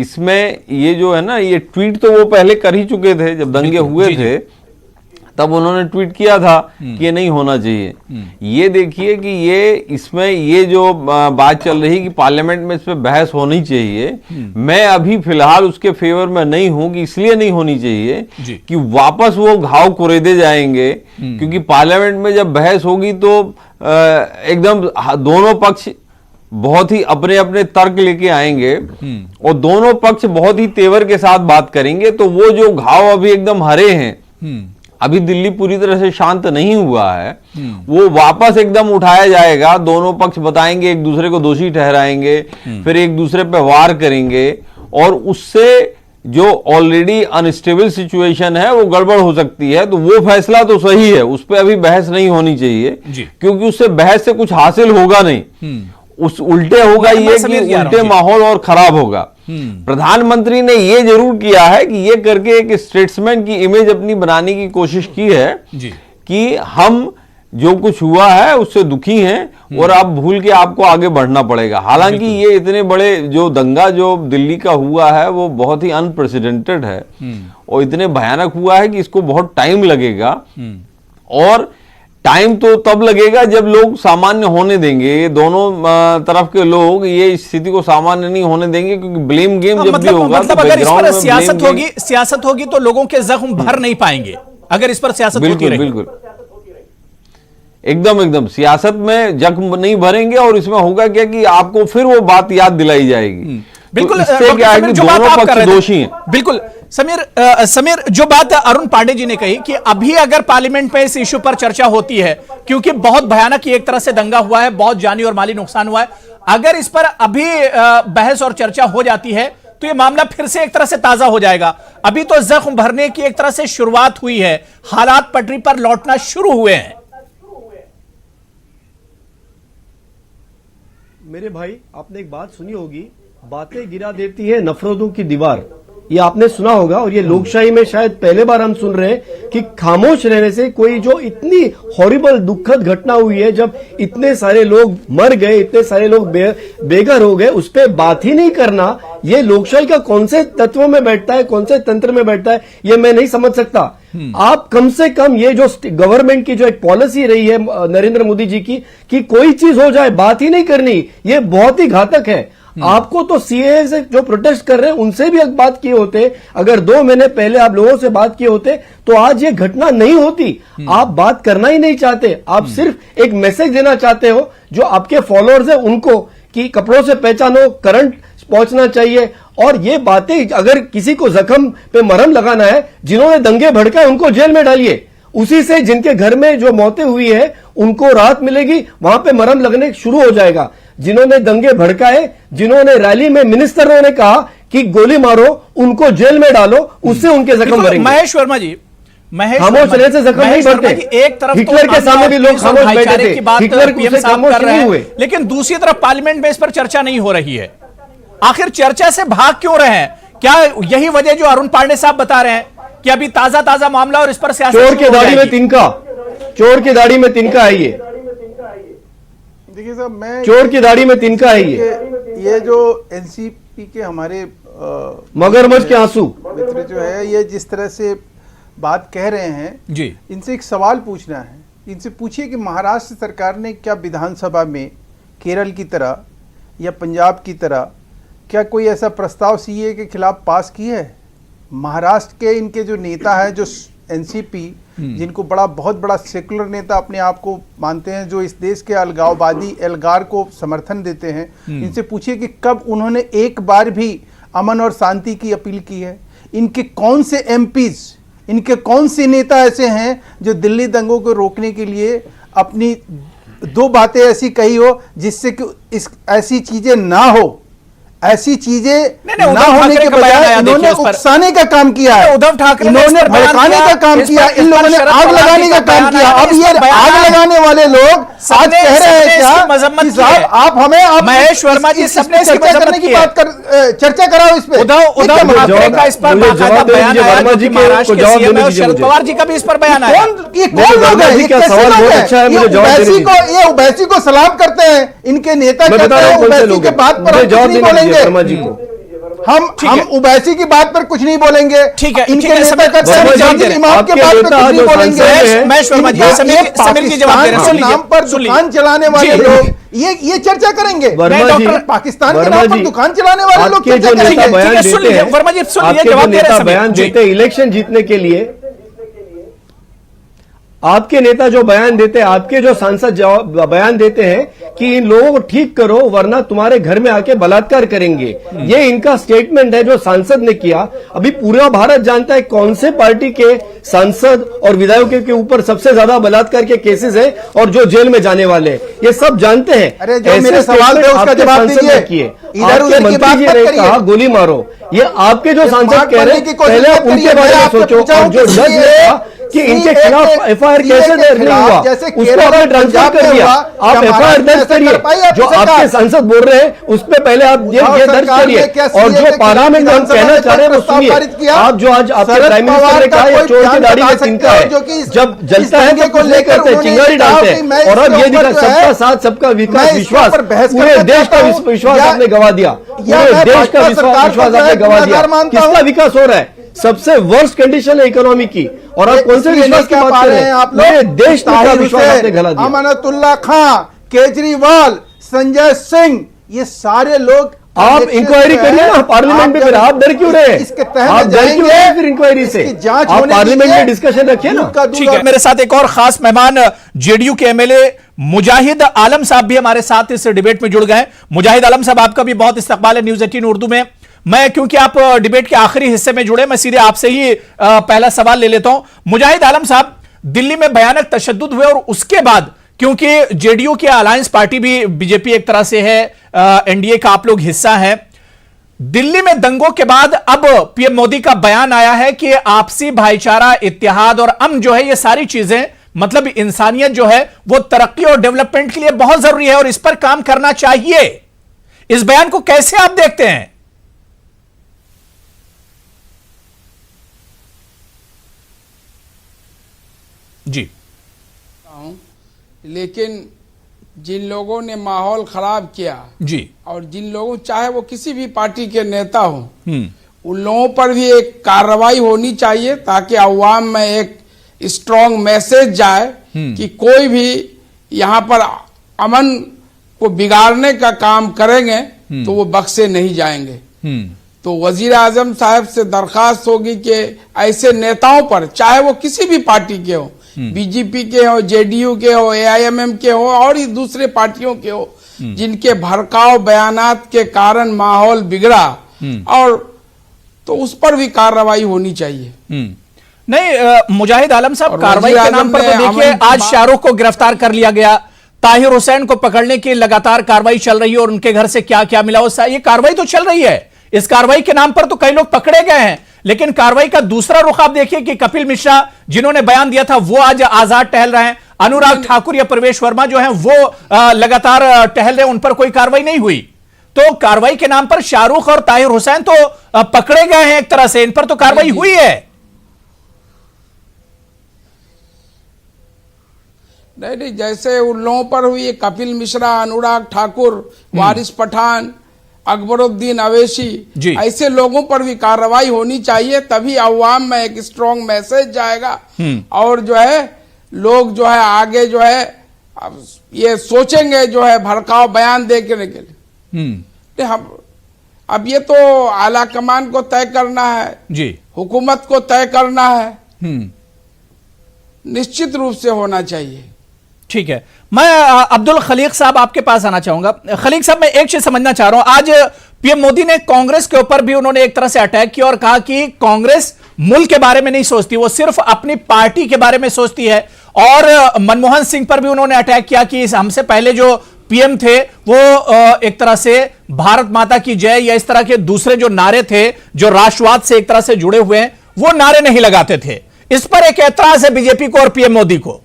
इसमें ये जो है ना, ये ट्वीट तो वो पहले कर ही चुके थे जब दंगे हुए थे, तब उन्होंने ट्वीट किया था कि ये नहीं होना चाहिए। ये देखिए कि ये इसमें ये जो बात चल रही कि पार्लियामेंट में इस पे बहस होनी चाहिए, मैं अभी फिलहाल उसके फेवर में नहीं हूं कि इसलिए नहीं होनी चाहिए कि वापस वो घाव कुरेदे जाएंगे, क्योंकि पार्लियामेंट में जब बहस होगी तो एकदम दोनों पक्ष बहुत ही अपने अपने तर्क लेके आएंगे और दोनों पक्ष बहुत ही तेवर के साथ बात करेंगे, तो वो जो घाव अभी एकदम हरे हैं, अभी दिल्ली पूरी तरह से शांत नहीं हुआ है, वो वापस एकदम उठाया जाएगा। दोनों पक्ष बताएंगे, एक दूसरे को दोषी ठहराएंगे, फिर एक दूसरे पे वार करेंगे और उससे जो ऑलरेडी अनस्टेबल सिचुएशन है वो गड़बड़ हो सकती है। तो वो फैसला तो सही है, उस पर अभी बहस नहीं होनी चाहिए, क्योंकि उससे बहस से कुछ हासिल होगा नहीं, उस उल्टे होगा ये कि उल्टे माहौल और खराब होगा। प्रधानमंत्री ने ये जरूर किया है कि ये करके एक स्टेट्समैन की इमेज अपनी बनाने की कोशिश की है कि हम जो कुछ हुआ है उससे दुखी हैं और आप भूल के आपको आगे बढ़ना पड़ेगा। हालांकि ये इतने बड़े जो दंगा जो दिल्ली का हुआ है वो बहुत ही अनप्रेसिडेंटेड है और इतने भयानक हुआ है कि इसको बहुत टाइम लगेगा, और टाइम तो तब लगेगा जब लोग सामान्य होने देंगे। दोनों तरफ के लोग ये स्थिति को सामान्य नहीं होने देंगे, क्योंकि ब्लेम गेम जब भी होगा
मतलब अगर इस पर सियासत होगी तो लोगों के जख्म भर नहीं पाएंगे। अगर इस पर सियासत होती रहेगी, बिल्कुल
एकदम सियासत में जख्म नहीं भरेंगे और इसमें होगा क्या कि आपको फिर वो बात याद दिलाई जाएगी।
बिल्कुल,
तो इससे क्या है कि दोनों पक्ष दोषी हैं।
बिल्कुल समीर, जो बात अरुण पांडे जी ने कही कि अभी अगर पार्लियामेंट में इस इश्यू पर चर्चा होती है, क्योंकि बहुत भयानक एक तरह से दंगा हुआ है, बहुत जानी और माली नुकसान हुआ है, अगर इस पर अभी बहस और चर्चा हो जाती है तो ये मामला फिर से एक तरह से ताजा हो जाएगा। अभी तो जख्म भरने की एक तरह से शुरुआत हुई है, हालात पटरी पर लौटना शुरू हुए हैं।
मेरे भाई, आपने एक बात सुनी होगी, बातें गिरा देती है नफरतों की दीवार। ये आपने सुना होगा, और ये लोकशाही में शायद पहले बार हम सुन रहे हैं कि खामोश रहने से कोई जो इतनी हॉरिबल दुखद घटना हुई है, जब इतने सारे लोग मर गए, इतने सारे लोग बेघर हो गए, उस पर बात ही नहीं करना, ये लोकशाही का कौन से तत्व में बैठता है, कौन से तंत्र में बैठता है, ये मैं नहीं समझ सकता। आप कम से कम ये जो गवर्नमेंट की जो एक पॉलिसी रही है नरेंद्र मोदी जी की, कि कोई चीज हो जाए बात ही नहीं करनी, ये बहुत ही घातक है। आपको तो सीएए से जो प्रोटेस्ट कर रहे हैं उनसे भी बात किए होते, अगर 2 महीने पहले आप लोगों से बात किए होते तो आज ये घटना नहीं होती। आप बात करना ही नहीं चाहते, आप सिर्फ एक मैसेज देना चाहते हो जो आपके फॉलोअर्स है उनको, कि कपड़ों से पहचानो, करंट पहुंचना चाहिए। और ये बातें, अगर किसी को जख्म पे मरहम लगाना है, जिन्होंने दंगे भड़काए उनको जेल में डालिए, उसी से जिनके घर में जो मौतें हुई है उनको राहत मिलेगी, वहां पे मरहम लगने शुरू हो जाएगा। जिन्होंने दंगे भड़काए, जिन्होंने रैली में मिनिस्टरों ने कहा कि गोली मारो, उनको जेल में डालो, उससे उनके जख्म भरेंगे।
महेश वर्मा जी,
खामोश रहने से जख्म नहीं भरते।
एक तरफ
हिटलर के सामने भी लोग खामोश बैठे थे, हिटलर
पीएम साहब कर रहे हैं, लेकिन दूसरी तरफ पार्लियामेंट में इस पर चर्चा नहीं हो रही है। आखिर चर्चा से भाग क्यों रहे हैं? क्या यही वजह जो अरुण पांडे साहब बता रहे हैं कि अभी ताजा मामला और इस पर सियासत?
चोर की दाढ़ी में तिनका, चोर की दाढ़ी में तिनका है ये।
देखिए साहब, मैं
चोर की दाढ़ी में तिनका है
ये जो एनसीपी के हमारे
मगरमच्छ के आंसू
मित्र जो है, ये जिस तरह से बात कह रहे हैं जी, इनसे एक सवाल पूछना है। इनसे पूछिए कि महाराष्ट्र सरकार ने क्या विधानसभा में केरल की तरह या पंजाब की तरह क्या कोई ऐसा प्रस्ताव सीए के खिलाफ पास किया है? महाराष्ट्र के इनके जो नेता है, जो एनसीपी, जिनको बहुत बड़ा सेकुलर नेता अपने आप को मानते हैं, जो इस देश के अलगाववादी एल्गार को समर्थन देते हैं, इनसे पूछिए कि कब उन्होंने एक बार भी अमन और शांति की अपील की है? इनके कौन से एमपीज इनके कौन से नेता ऐसे हैं जो दिल्ली दंगों को रोकने के लिए अपनी दो बातें ऐसी कही हो जिससे कि इस ऐसी चीजें ना हो, ऐसी चीजें ना होने के बजाय इन्होंने उकसाने का काम किया है,
उद्धव ठाकरे
इन्होंने भड़काने का काम किया, इन लोगों ने आग लगाने का काम किया। अब ये आग लगाने वाले लोग आज कह रहे हैं क्या कि साहब आप हमें
महेश वर्मा जी सबने
चर्चा करने की बात कर, चर्चा कराओ इस पे।
उद्धव ठाकरे का इस पर बाकायदा बयान आया, क्योंकि महाराष्ट्र के सीएम है और शरद पवार जी का भी इस पर बयान आया।
ये कौन लोग हैं? ये कैसे लोग हैं? ये ओवैसी को सलाम करते हैं, इनके नेता कहते हैं ओवैसी के बात पर हम कुछ नहीं बोलेंगे, हम ओवैसी की बात पर कुछ नहीं बोलेंगे।
ठीक है,
इनके नेता कहते हैं इमाम के बात पर कुछ नहीं बोलेंगे।
महेश वर्मा जी समीर जी जवाब दे रहे हैं,
नाम पर दुकान चलाने वाले लोग ये चर्चा करेंगे। पाकिस्तान के नाम पर दुकान चलाने वाले लोग चर्चा करेंगे।
वर्मा जी सुनिए, जवाब दे रहे हैं।
बयान देते इलेक्शन जीतने के लिए, आपके नेता जो बयान देते हैं, आपके जो सांसद बयान देते हैं कि इन लोगों को ठीक करो वरना तुम्हारे घर में आके बलात्कार करेंगे, ये इनका स्टेटमेंट है जो सांसद ने किया। अभी पूरा भारत जानता है कौन से पार्टी के सांसद और विधायकों के ऊपर सबसे ज्यादा बलात्कार के केसेस है और जो जेल में जाने वाले, ये सब जानते हैं।
अरे जो मेरे सवाल थे उसका जवाब दीजिए।
आपके मंत्री जी ने कहा गोली मारो, ये आपके जो सांसद कह रहे हैं, पहले उनके बारे में सोचो। और जो जज ने कहा कि इनके खिलाफ एफआईआर कैसे दर्ज नहीं हुआ, उसको आपने ट्रांसफर कर दिया। आप एफआईआर दर्ज करिए, जो आपके सांसद बोल रहे हैं उस पर पहले आप ये दर्ज करिए। और जो पार्लियामेंट में हम कहना चाह रहे हैं वो सुनिए। आप जो आज आपके प्राइम मिनिस्टर ने कहा ये चोर की दाढ़ी में तिनका है, जब जलता है तो कुछ नहीं करते, चिंगारी डालते हैं। और अब ये दिखा सबका साथ सबका विकास विश्वास, पूरे देश का विश्वास आपने गवा दिया, पूरे देश का विश्वास आपने गवा दिया। किसका विकास हो रहा है? सबसे वर्स्ट कंडीशन है इकोनॉमी की, और आप कौन से विश्वास की बात कर रहे हैं? आप लोग देश का विश्वास आपने गला दिया।
अमानतुल्लाह खां, केजरीवाल, संजय सिंह, ये सारे लोग
आप इंक्वायरी करिए ना पार्लियामेंट में, फिर आप डर क्यों रहे हैं? आप डर क्यों रहे फिर इंक्वायरी से? आप पार्लियामेंट में डिस्कशन रखिए ना।
ठीक है, मेरे साथ एक और खास मेहमान जेडीयू के एमएलए मुजाहिद आलम साहब भी हमारे साथ इस डिबेट में जुड़ गए। मुजाहिद आलम साहब, आपका भी बहुत इस्तकबाल है न्यूज़ 18 उर्दू में। मैं, क्योंकि आप डिबेट के आखिरी हिस्से में जुड़े, मैं सीधे आपसे ही पहला सवाल ले लेता हूं। मुजाहिद आलम साहब, दिल्ली में भयानक तशद्दुद हुए और उसके बाद, क्योंकि जेडीयू की अलायंस पार्टी भी बीजेपी एक तरह से है, एनडीए का आप लोग हिस्सा हैं, दिल्ली में दंगों के बाद अब पीएम मोदी का बयान आया है कि आपसी भाईचारा, इत्तेहाद और अमन जो है, ये सारी चीजें, मतलब इंसानियत जो है वो तरक्की और डेवलपमेंट के लिए बहुत जरूरी है और इस पर काम करना चाहिए। इस बयान को कैसे आप देखते हैं? जी,
लेकिन जिन लोगों ने माहौल खराब किया
जी, और
जिन लोगों, चाहे वो किसी भी पार्टी के नेता हो, उन लोगों पर भी एक कार्रवाई होनी चाहिए ताकि अवाम में एक स्ट्रॉन्ग मैसेज जाए कि कोई भी यहाँ पर अमन को बिगाड़ने का काम करेंगे तो वो बख्शे नहीं जाएंगे। तो वजीर आजम साहब से दरखास्त होगी कि ऐसे नेताओं पर, चाहे वो किसी भी पार्टी के हो, बीजेपी के हो, जेडीयू के हो, एआईएमएम के हो और ही दूसरे पार्टियों के हो, जिनके भड़काऊ बयानात के कारण माहौल बिगड़ा, और तो उस पर भी कार्रवाई होनी चाहिए।
नहीं मुजाहिद आलम साहब, कार्रवाई के नाम पर तो देखिए, आज शाहरुख को गिरफ्तार कर लिया गया, ताहिर हुसैन को पकड़ने की लगातार कार्रवाई चल रही है और उनके घर से क्या क्या मिला, ये कार्रवाई तो चल रही है। इस कार्रवाई के नाम पर तो कई लोग पकड़े गए हैं, लेकिन कार्रवाई का दूसरा रुख आप देखिए कि कपिल मिश्रा जिन्होंने बयान दिया था वो आज आजाद टहल रहे हैं, अनुराग ठाकुर या प्रवेश वर्मा जो हैं वो लगातार टहल रहे हैं, उन पर कोई कार्रवाई नहीं हुई। तो कार्रवाई के नाम पर शाहरुख और ताहिर हुसैन तो पकड़े गए हैं एक तरह से, इन पर तो कार्रवाई हुई है।
नहीं, जैसे उन लोगों पर हुई, कपिल मिश्रा, अनुराग ठाकुर, वारिस पठान, अकबरुद्दीन अवैसी, ऐसे लोगों पर भी कार्रवाई होनी चाहिए, तभी अवाम में एक स्ट्रॉन्ग मैसेज जाएगा और जो है लोग जो है आगे जो है ये सोचेंगे जो है भड़काऊ बयान देने के लिए। हम अब ये तो आला कमान को तय करना है जी, हुकूमत को तय करना है, निश्चित रूप से होना चाहिए।
ठीक है, मैं अब्दुल खलीक साहब आपके पास आना चाहूंगा। खलीक साहब, मैं एक चीज समझना चाह रहा हूं, आज पीएम मोदी ने कांग्रेस के ऊपर भी उन्होंने एक तरह से अटैक किया और कहा कि कांग्रेस मुल्क के बारे में नहीं सोचती, वो सिर्फ अपनी पार्टी के बारे में सोचती है। और मनमोहन सिंह पर भी उन्होंने अटैक किया कि हमसे पहले जो पीएम थे वो एक तरह से भारत माता की जय या इस तरह के दूसरे जो नारे थे जो राष्ट्रवाद से एक तरह से जुड़े हुए हैं वो नारे नहीं लगाते थे। इस पर एक ऐतराज है बीजेपी को और पीएम मोदी को।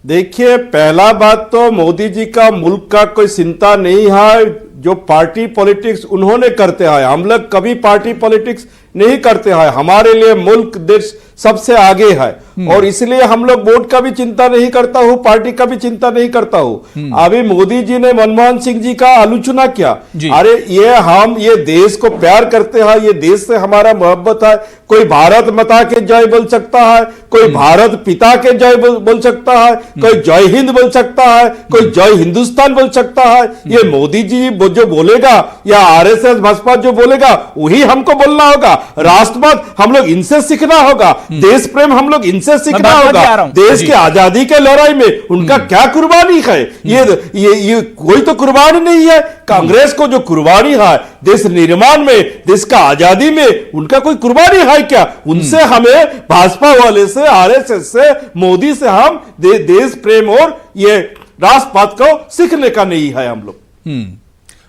देखिए, पहला बात तो मोदी जी का मुल्क का कोई चिंता नहीं है। जो पार्टी पॉलिटिक्स उन्होंने करते हैं, हम लोग कभी पार्टी पॉलिटिक्स नहीं करते हैं। हमारे लिए मुल्क देश सबसे आगे है और इसलिए हम लोग वोट का भी चिंता नहीं करता हूं, पार्टी का भी चिंता नहीं करता हूं। अभी मोदी जी ने मनमोहन सिंह जी का आलोचना किया। अरे ये देश को प्यार करते हैं, ये देश से हमारा मोहब्बत है। कोई भारत माता के जय बोल सकता है, कोई भारत पिता के जय बोल सकता है, कोई जय हिंद बोल सकता है, कोई जय हिंदुस्तान बोल सकता है। ये मोदी जी जो बोलेगा या आरएसएस भाजपा जो बोलेगा वही हमको बोलना होगा। राष्ट्रवाद हम लोग इनसे सीखना होगा, देश प्रेम हम लोग इनसे सीखना होगा। देश की आजादी के लड़ाई में उनका क्या कुर्बानी है, ये कोई तो कुर्बानी नहीं है। कांग्रेस को जो कुर्बानी है देश निर्माण में, देश का आजादी में, उनका कोई कुर्बानी है क्या? उनसे हमें भाजपा वाले से, आरएसएस से, मोदी से हम देश प्रेम और ये राष्ट्रवाद को सीखने का नहीं है हम लोग।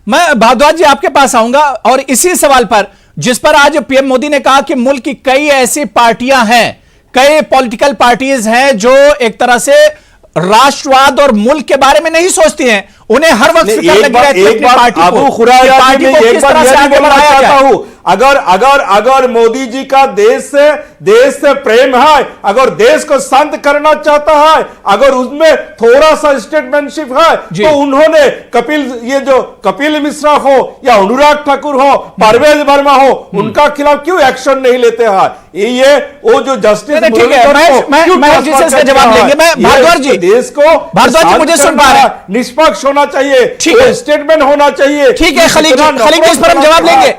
मैं भारद्वाज जी आपके पास आऊंगा और इसी सवाल पर जिस पर आज पीएम मोदी ने कहा कि मुल्क की कई ऐसी पार्टियां हैं, कई पॉलिटिकल पार्टीज हैं जो एक तरह से राष्ट्रवाद और मुल्क के बारे में नहीं सोचती हैं, उन्हें हर वक्त फिक्र लगी रहती है अपनी पार्टी को किस तरह से आगे बढ़ाया जाए।
अगर मोदी जी का देश से प्रेम है, अगर देश को शांत करना चाहता है, अगर उसमें थोड़ा सा स्टेटमैनशिप है तो उन्होंने कपिल मिश्रा हो या अनुराग ठाकुर हो, परवेज वर्मा हो, उनका खिलाफ क्यों एक्शन नहीं लेते हैं? ये वो जो जस्टिस
ठीक है, मैं इसका जवाब देंगे। मैं भारद्वाज जी,
देश को
मुझे सुन पा रहे हैं,
निष्पक्ष होना चाहिए, स्टेटमेंट होना चाहिए।
ठीक है खलील जी, इस पर हम जवाब लेंगे।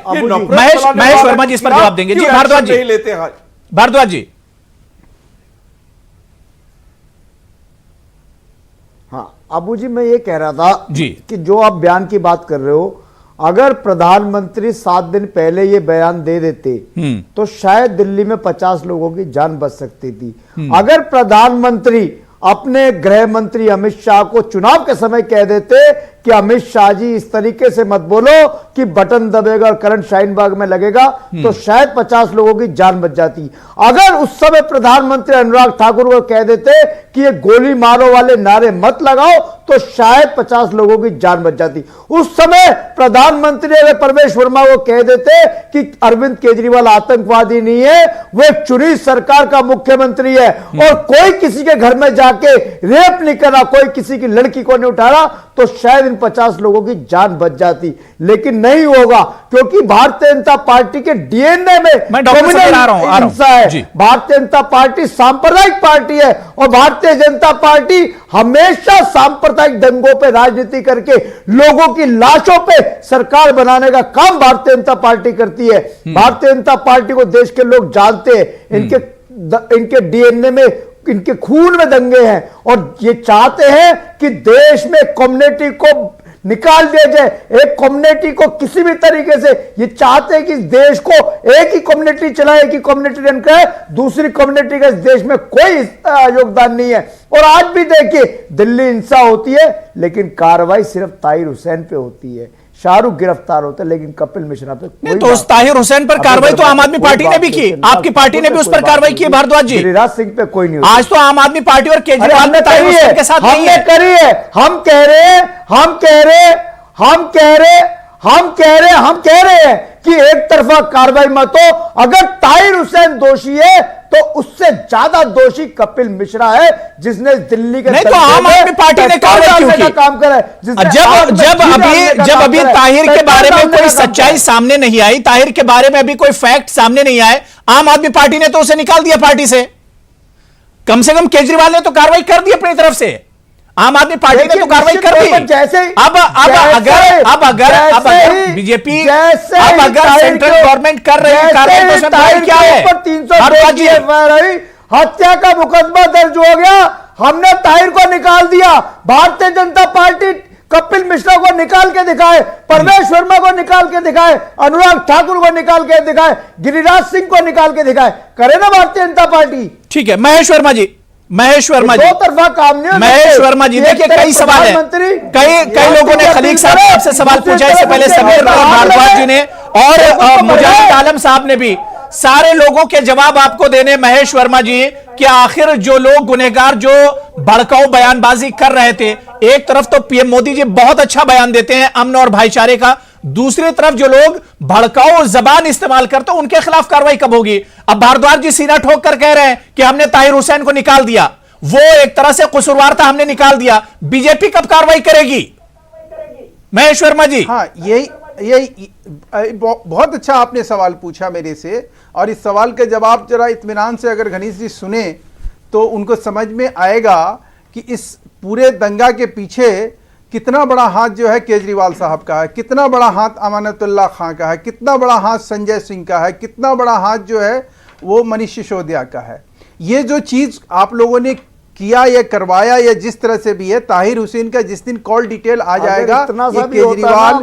महेश वर्मा जी इस पर जवाब देंगे। जी भारद्वाज जी,
लेते हैं
भारद्वाज जी।
हाँ अबू जी, मैं ये कह रहा था
जी
कि जो आप बयान की बात कर रहे हो, अगर प्रधानमंत्री 7 दिन पहले ये बयान दे देते तो शायद दिल्ली में 50 लोगों की जान बच सकती थी। अगर प्रधानमंत्री अपने गृह मंत्री अमित शाह को चुनाव के समय कह देते कि अमित शाह जी इस तरीके से मत बोलो कि बटन दबेगा और करंट शाहीन बाग में लगेगा, तो शायद 50 लोगों की जान बच जाती। अगर उस समय प्रधानमंत्री अनुराग ठाकुर को कह देते कि ये गोली मारो वाले नारे मत लगाओ, तो शायद 50 लोगों की जान बच जाती। उस समय प्रधानमंत्री अगर परवेश वर्मा को कह देते कि अरविंद केजरीवाल आतंकवादी नहीं है, वो एक चुनी सरकार का मुख्यमंत्री है और कोई किसी के घर में जाके रेप नहीं कर रहा, कोई किसी की लड़की को नहीं उठा रहा, तो शायद इन 50 लोगों की जान बच जाती। लेकिन नहीं होगा, क्योंकि भारतीय जनता पार्टी के डीएनए में हिंसा है। भारतीय जनता पार्टी सांप्रदायिक पार्टी है और भारतीय जनता पार्टी हमेशा सांप्रदायिक दंगों पे राजनीति करके लोगों की लाशों पे सरकार बनाने का काम भारतीय जनता पार्टी करती है। भारतीय जनता पार्टी को देश के लोग जानते हैं, इनके डीएनए में, इनके खून में दंगे हैं और ये चाहते हैं कि देश में कम्युनिटी को निकाल दिया जाए। एक कम्युनिटी को किसी भी तरीके से ये चाहते हैं कि देश को एक ही कम्युनिटी चलाए, एक ही कम्युनिटी रन करे, दूसरी कम्युनिटी का इस देश में कोई योगदान नहीं है। और आज भी देखिए दिल्ली हिंसा होती है लेकिन कार्रवाई सिर्फ ताहिर हुसैन पे होती है, शाहरुख गिरफ्तार होते हैं लेकिन कपिल मिश्रा पे
नहीं। तो उस ताहिर हुसैन पर कार्रवाई तो आम आदमी पार्टी ने भी की, आपकी पार्टी ने भी उस पर कार्रवाई की भारद्वाज जी।
गिरिराज सिंह पे कोई नहीं।
आज तो आम आदमी पार्टी और केजरीवाल ने ताहिर हुसैन के साथ नहीं है।
करी है, हम कह रहे हैं कि एक तरफा कार्रवाई मत हो। अगर ताहिर हुसैन दोषी है तो उससे ज्यादा दोषी कपिल मिश्रा है, जिसने दिल्ली के
नहीं तो आम आदमी पार्टी ने
काम करा है।
जब अभी ताहिर के बारे में कोई सच्चाई सामने नहीं आई, ताहिर के बारे में अभी कोई फैक्ट सामने नहीं आए, आम आदमी पार्टी ने तो उसे निकाल दिया पार्टी से। कम से कम केजरीवाल ने तो कार्रवाई कर दी अपनी तरफ से, आम आदमी पार्टी ने तो कार्रवाई कर दी।
जैसे
अब अगर बीजेपी, अब अगर सेंट्रल गवर्नमेंट कर रही है कार्रवाई, तो क्या है?
300 हत्या का मुकदमा दर्ज हो गया, हमने ताहिर को निकाल दिया, भारतीय जनता पार्टी कपिल मिश्रा को निकाल के दिखाए, परवेश वर्मा को निकाल के दिखाए, अनुराग ठाकुर को निकाल के दिखाए, गिरिराज सिंह को निकाल के दिखाए, करे ना भारतीय जनता पार्टी।
ठीक है महेश वर्मा जी, महेश वर्मा जी,
दो तरफा काम नहीं हो
महेश
सकते।
वर्मा जी,
एक
देखिए
तरफ
कई सवाल है, कई लोगों ने खलीक साहब से सवाल पूछा, इससे पहले समीर भारद्वाज जी ने और मुजाहिद आलम साहब ने भी, सारे लोगों के जवाब आपको देने महेश वर्मा जी कि आखिर जो लोग गुनहगार जो भड़काऊ बयानबाजी कर रहे थे, एक तरफ तो पीएम मोदी जी बहुत अच्छा बयान देते हैं अमन और भाईचारे का, दूसरी तरफ जो लोग भड़काऊ जबान इस्तेमाल करते हैं उनके खिलाफ कार्रवाई कब होगी? अब भारद्वाज जी सीना ठोक कर कह रहे हैं कि हमने ताहिर हुसैन को निकाल दिया, वो एक तरह से कसूरवार था, हमने निकाल दिया, बीजेपी कब कार्रवाई करेगी? महेश वर्मा जी।
हाँ, यही बहुत अच्छा आपने सवाल पूछा मेरे से, और इस सवाल का जवाब जरा इत्मीनान से अगर घनीश जी सुने तो उनको समझ में आएगा कि इस पूरे दंगा के पीछे कितना बड़ा हाथ जो है केजरीवाल साहब का है, कितना बड़ा हाथ अमानतुल्लाह खां का है, कितना बड़ा हाथ संजय सिंह का है, कितना बड़ा हाथ जो है वो मनीष सिसोदिया का है। ये जो चीज आप लोगों ने किया या करवाया या जिस तरह से भी है, ताहिर हुसैन का जिस दिन कॉल डिटेल आ जाएगा, ये केजरीवाल,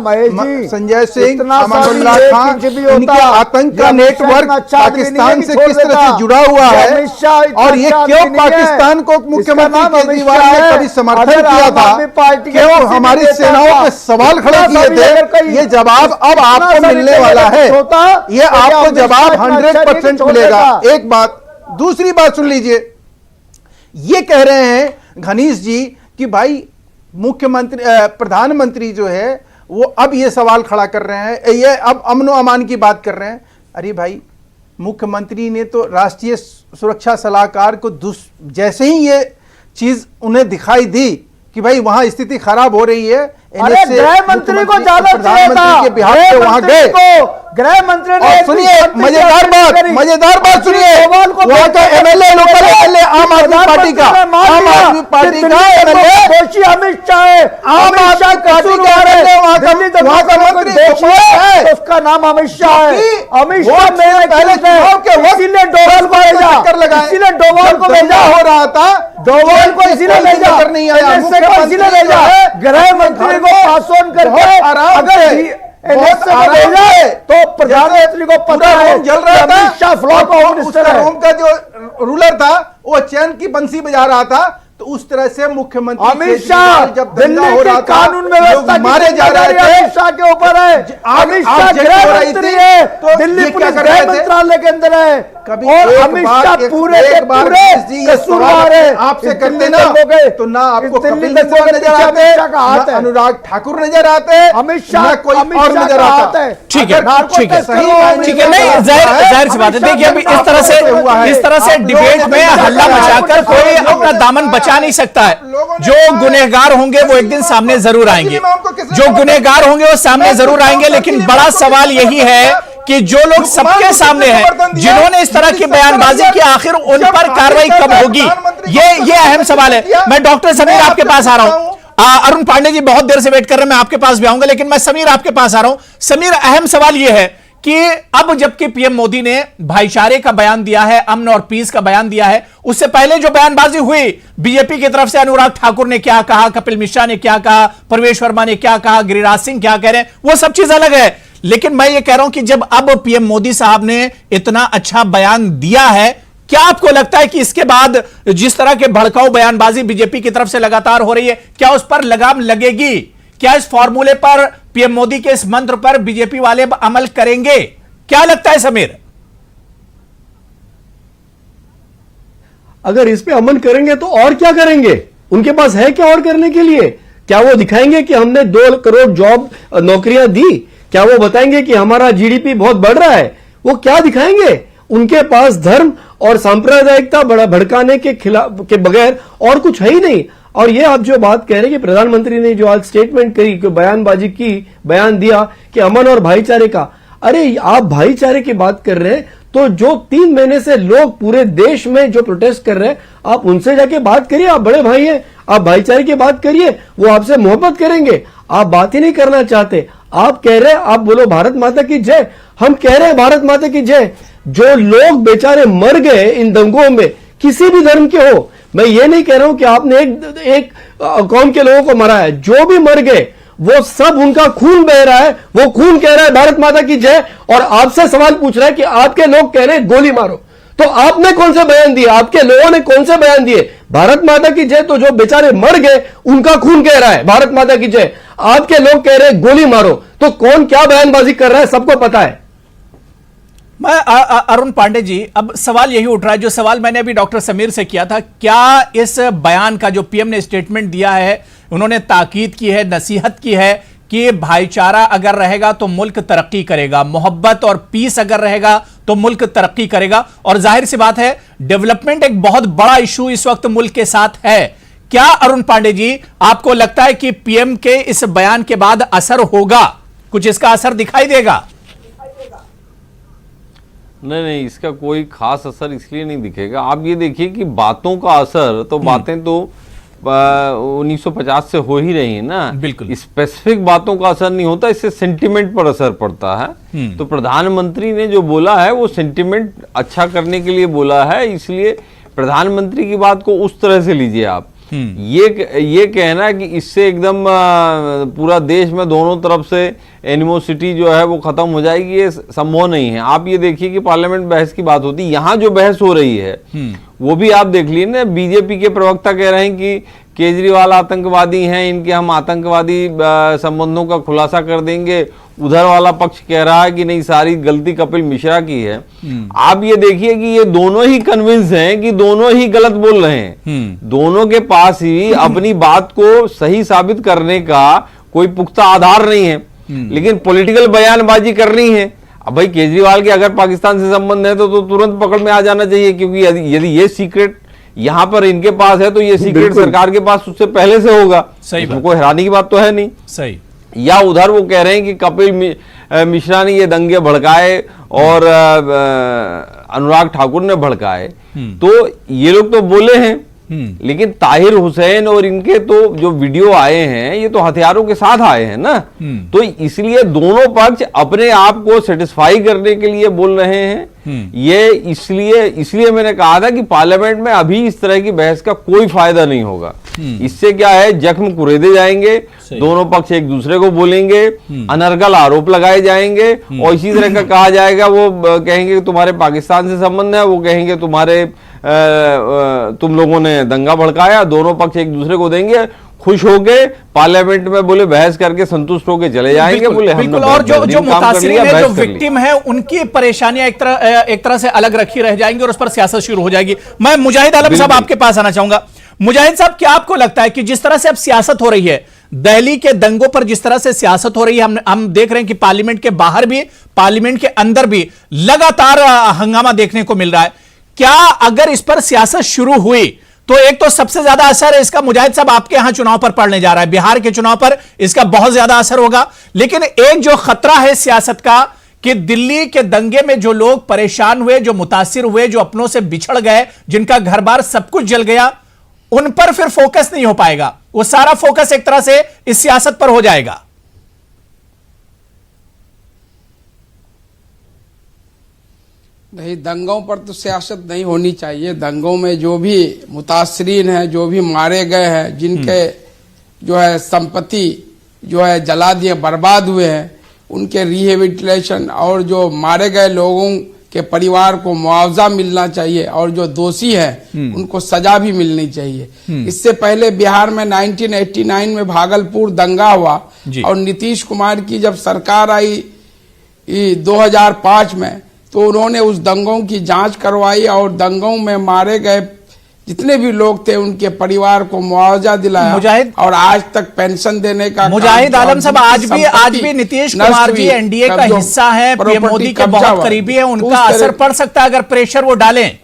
संजय सिंह, अमानुल्लाह खान, इनके आतंक का नेटवर्क पाकिस्तान से किस तरह से जुड़ा हुआ है, और ये क्यों पाकिस्तान को मुख्यमंत्री केजरीवाल ने कभी समर्थन किया था, क्यों हमारी सेनाओं पे सवाल खड़े किए थे, ये जवाब अब आपको मिलने वाला है, ये आपको जवाब 100% मिलेगा। एक बात, दूसरी बात सुन लीजिए, ये कह रहे हैं घनीश जी कि भाई मुख्यमंत्री प्रधानमंत्री जो है वो अब ये सवाल खड़ा कर रहे हैं, ये अब अमन अमान की बात कर रहे हैं। अरे भाई, मुख्यमंत्री ने तो राष्ट्रीय सुरक्षा सलाहकार को जैसे ही ये चीज उन्हें दिखाई दी कि भाई वहां स्थिति खराब हो रही है,
अरे गृह मंत्री को जाना चाहिए था,
के बिहार पे वहां गए,
गृह मंत्री ने,
सुनिए मजेदार बात सुनिए, वहां का एमएलए, लोकल एमएलए आम आदमी पार्टी का एमएलए
दोषी अमित शाह है,
आम आदमी पार्टी का एमएलए वहां का मंत्री दोषी है,
उसका नाम अमित शाह है। अमित शाह
मेरे पहले चुनाव के वक्त
इसीलिए डोभाल को भेजा, इसीलिए डोभाल को भेजा
हो रहा था,
डोभाल को इसीलिए भेजा,
नहीं आया,
इसीलिए भेजा गृह मंत्री को पास ऑन करके, अगर तो प्रधानमंत्री को पता है
जल रहा था,
Amit Shah flop home minister है,
होम का जो रूलर था वो चैन की बंसी बजा रहा था, तो उस तरह से मुख्यमंत्री
अमित शाह
जब
दिल्ली
हो रहा
के कानून व्यवस्था
मारे जा रहे थे,
अमित शाह के ऊपर है, अमित शाह गृह मंत्री है,
तो
दिल्ली पुलिस गृह मंत्रालय के अंदर है,
कभी
और अमित शाह पूरे के पूरे कसूरवार है।
आपसे करते ना तो ना आपको कपिल मिश्रा नजर आते, ना अनुराग ठाकुर नजर आते,
अमित शाह
कोई और नजर आता है।
ठीक है, ठीक है, ठीक है, नहीं जाहिर सी बात है। देखिए अभी इस तरह से डिबेट में हल्ला मचाकर कोई अपना दामन बचा नहीं सकता है। जो गुनहगार होंगे वो एक दिन सामने जरूर आएंगे, जो गुनहगार होंगे वो सामने जरूर आएंगे, लेकिन बड़ा सवाल यही है कि जो लोग सबके सामने हैं, जिन्होंने इस तरह की बयानबाजी की, आखिर उन पर कार्रवाई कब होगी, ये अहम सवाल है। मैं डॉक्टर समीर आपके पास आ रहा हूं, अरुण पांडे जी बहुत देर से वेट कर रहे हैं, मैं आपके पास भी आऊंगा, लेकिन मैं समीर आपके पास आ रहा हूं। समीर, अहम सवाल यह है कि अब जबकि पीएम मोदी ने भाईचारे का बयान दिया है, अमन और पीस का बयान दिया है, उससे पहले जो बयानबाजी हुई बीजेपी की तरफ से, अनुराग ठाकुर ने क्या कहा, कपिल मिश्रा ने क्या कहा, परवेश वर्मा ने क्या कहा, गिरिराज सिंह क्या कह रहे हैं, वो सब चीज अलग है। लेकिन मैं ये कह रहा हूं कि जब अब पीएम मोदी साहब ने इतना अच्छा बयान दिया है, क्या आपको लगता है कि इसके बाद जिस तरह के भड़काऊ बयानबाजी बीजेपी की तरफ से लगातार हो रही है, क्या उस पर लगाम लगेगी? क्या इस फॉर्मूले पर, पीएम मोदी के इस मंत्र पर बीजेपी वाले अमल करेंगे? क्या लगता है समीर?
अगर इस पे अमल करेंगे तो और क्या करेंगे? उनके पास है क्या और करने के लिए? क्या वो दिखाएंगे कि हमने 2 करोड़ जॉब नौकरियां दी? क्या वो बताएंगे कि हमारा जीडीपी बहुत बढ़ रहा है? वो क्या दिखाएंगे? उनके पास धर्म और सांप्रदायिकता भड़काने के खिलाफ के बगैर और कुछ है ही नहीं। और ये आप जो बात कह रहे हैं कि प्रधानमंत्री ने जो आज स्टेटमेंट करी, कि बयानबाजी की, बयान दिया कि अमन और भाईचारे का, अरे आप भाईचारे की बात कर रहे हैं तो जो 3 महीने से लोग पूरे देश में जो प्रोटेस्ट कर रहे हैं, आप उनसे जाके बात करिए। आप बड़े भाई हैं, आप भाईचारे की बात करिए, वो आपसे मोहब्बत करेंगे। आप बात ही नहीं करना चाहते। आप कह रहे हैं, आप बोलो भारत माता की जय, हम कह रहे हैं भारत माता की जय। जो लोग बेचारे मर गए इन दंगों में, किसी भी धर्म के हो, मैं ये नहीं कह रहा हूं कि आपने एक कौम के लोगों को मरा है, जो भी मर गए वो सब उनका खून बह रहा है, वो खून कह रहा है भारत माता की जय, और आपसे सवाल पूछ रहा है कि आपके लोग कह रहे हैं गोली मारो। तो आपने कौन से बयान दिए, आपके लोगों ने कौन से बयान दिए? भारत माता की जय तो जो बेचारे मर गए उनका खून कह रहा है भारत माता की जय, आपके लोग कह रहे हैं गोली मारो। तो कौन क्या बयानबाजी कर रहा है सबको पता है।
मैं अरुण पांडे जी, अब सवाल यही उठ रहा है जो सवाल मैंने अभी डॉक्टर समीर से किया था, क्या इस बयान का जो पीएम ने स्टेटमेंट दिया है, उन्होंने ताकीद की है, नसीहत की है कि भाईचारा अगर रहेगा तो मुल्क तरक्की करेगा, मोहब्बत और पीस अगर रहेगा तो मुल्क तरक्की करेगा, और जाहिर सी बात है डेवलपमेंट एक बहुत बड़ा इशू इस वक्त मुल्क के साथ है। क्या अरुण पांडे जी आपको लगता है कि पीएम के इस बयान के बाद असर होगा, कुछ इसका असर दिखाई देगा?
नहीं, इसका कोई खास असर इसलिए नहीं दिखेगा। आप ये देखिए कि बातों का असर तो बातें तो 1950 से हो ही रही है ना,
बिल्कुल।
स्पेसिफिक बातों का असर नहीं होता, इससे सेंटिमेंट पर असर पड़ता है। तो प्रधानमंत्री ने जो बोला है वो सेंटिमेंट अच्छा करने के लिए बोला है, इसलिए प्रधानमंत्री की बात को उस तरह से लीजिए आप। ये कहना कि इससे एकदम पूरा देश में दोनों तरफ से एनिमोसिटी जो है वो खत्म हो जाएगी, ये संभव नहीं है। आप ये देखिए कि पार्लियामेंट बहस की बात होती है, यहाँ जो बहस हो रही है वो भी आप देख लीजिए ना, बीजेपी के प्रवक्ता कह रहे हैं कि केजरीवाल आतंकवादी हैं, इनके हम आतंकवादी संबंधों का खुलासा कर देंगे। उधर वाला पक्ष कह रहा है कि नहीं, सारी गलती कपिल मिश्रा की है। आप ये देखिए कि ये दोनों ही कन्विंस हैं कि दोनों ही गलत बोल रहे हैं, दोनों के पास ही अपनी बात को सही साबित करने का कोई पुख्ता आधार नहीं है, लेकिन पॉलिटिकल बयानबाजी करनी है। अब भाई केजरीवाल के अगर पाकिस्तान से संबंध है तो तुरंत पकड़ में आ जाना चाहिए, क्योंकि यदि ये सीक्रेट यहां पर इनके पास है तो ये सीक्रेट सरकार के पास उससे पहले से होगा।
सही बात,
कोई हैरानी की बात तो है नहीं।
सही।
या उधर वो कह रहे हैं कि कपिल मिश्रा ने ये दंगे भड़काए और अनुराग ठाकुर ने भड़काए, तो ये लोग तो बोले हैं, लेकिन ताहिर हुसैन और इनके तो जो वीडियो आए हैं ये तो हथियारों के साथ आए हैं ना, तो इसलिए दोनों पक्ष अपने आप को सेटिस्फाई करने के लिए बोल रहे हैं। ये इसलिए मैंने कहा था कि पार्लियामेंट में अभी इस तरह की बहस का कोई फायदा नहीं होगा। इससे क्या है, जख्म कुरेदे जाएंगे, दोनों पक्ष एक दूसरे को बोलेंगे, अनर्गल आरोप लगाए जाएंगे, और इसी तरह का कहा जाएगा, वो कहेंगे तुम्हारे पाकिस्तान से संबंध है, वो कहेंगे तुम्हारे तुम लोगों ने दंगा भड़काया, दोनों पक्ष एक दूसरे को देंगे, खुश होके पार्लियामेंट में बोले बहस करके संतुष्ट होके चले जाएंगे। बोले
बिल्कुल। और जो मुतासिरीन है, जो विक्टिम है, उनकी परेशानियां एक तरह से अलग रखी रह जाएंगी और उस पर सियासत शुरू हो जाएगी। मैं मुजाहिद आलम साहब आपके पास आना चाहूंगा। मुजाहिद साहब, क्या आपको लगता है कि जिस तरह से अब सियासत हो रही है, दिल्ली के दंगों पर जिस तरह से सियासत हो रही है, हम देख रहे हैं कि पार्लियामेंट के बाहर भी, पार्लियामेंट के अंदर भी लगातार हंगामा देखने को मिल रहा है, क्या अगर इस पर सियासत शुरू हुई तो एक तो सबसे ज्यादा असर है इसका, मुजाहिद साहब आपके यहां चुनाव पर पड़ने जा रहा है, बिहार के चुनाव पर इसका बहुत ज्यादा असर होगा, लेकिन एक जो खतरा है सियासत का कि दिल्ली के दंगे में जो लोग परेशान हुए, जो मुतासिर हुए, जो अपनों से बिछड़ गए, जिनका घर बार सब कुछ जल गया, उन पर फिर फोकस नहीं हो पाएगा, वो सारा फोकस एक तरह से इस सियासत पर हो जाएगा।
नहीं, दंगों पर तो सियासत नहीं होनी चाहिए। दंगों में जो भी मुतासरीन हैं, जो भी मारे गए हैं, जिनके जो है संपत्ति जो है जला दिए, बर्बाद हुए हैं, उनके रिहेबिलिटेशन और जो मारे गए लोगों के परिवार को मुआवजा मिलना चाहिए, और जो दोषी हैं उनको सजा भी मिलनी चाहिए। इससे पहले बिहार में 1989 में भागलपुर दंगा हुआ, और नीतीश कुमार की जब सरकार आई 2005 में, तो उन्होंने उस दंगों की जांच करवाई और दंगों में मारे गए जितने भी लोग थे उनके परिवार को मुआवजा दिलाया,
मुजाहिद,
और आज तक पेंशन देने का
मुजाहिद आलम साहब, आज भी नीतीश कुमार जी एनडीए का हिस्सा है, पीएम मोदी के बहुत करीबी है, उनका असर पड़ सकता है अगर प्रेशर वो डालें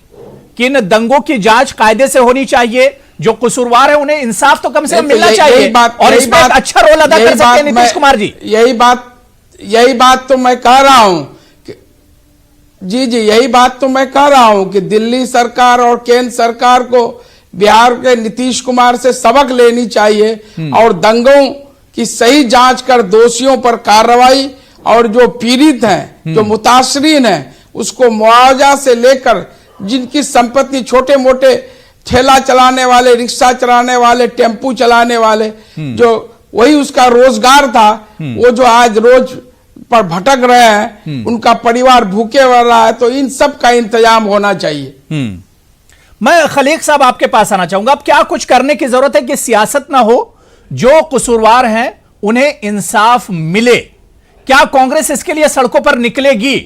कि इन दंगों की जांच कायदे से होनी चाहिए, जो कसूरवार है उन्हें इंसाफ तो कम से कम मिलना चाहिए, और इसमें एक अच्छा रोल अदा कर सकते हैं नीतीश कुमार जी।
यही बात तो मैं कह रहा हूं जी, यही बात तो मैं कह रहा हूं कि दिल्ली सरकार और केंद्र सरकार को बिहार के नीतीश कुमार से सबक लेनी चाहिए, और दंगों की सही जांच कर दोषियों पर कार्रवाई, और जो पीड़ित हैं, जो मुतासरीन हैं, उसको मुआवजा से लेकर जिनकी संपत्ति, छोटे मोटे ठेला चलाने वाले, रिक्शा चलाने वाले, टेम्पू चलाने वाले, जो वही उसका रोजगार था, वो जो आज रोज पर भटक रहे हैं, उनका परिवार भूखे रह रहा है, तो इन सब का इंतजाम होना चाहिए।
मैं खलीक साहब आपके पास आना चाहूंगा। अब क्या कुछ करने की जरूरत है कि सियासत ना हो, जो कसूरवार हैं उन्हें इंसाफ मिले? क्या कांग्रेस इसके लिए सड़कों पर निकलेगी?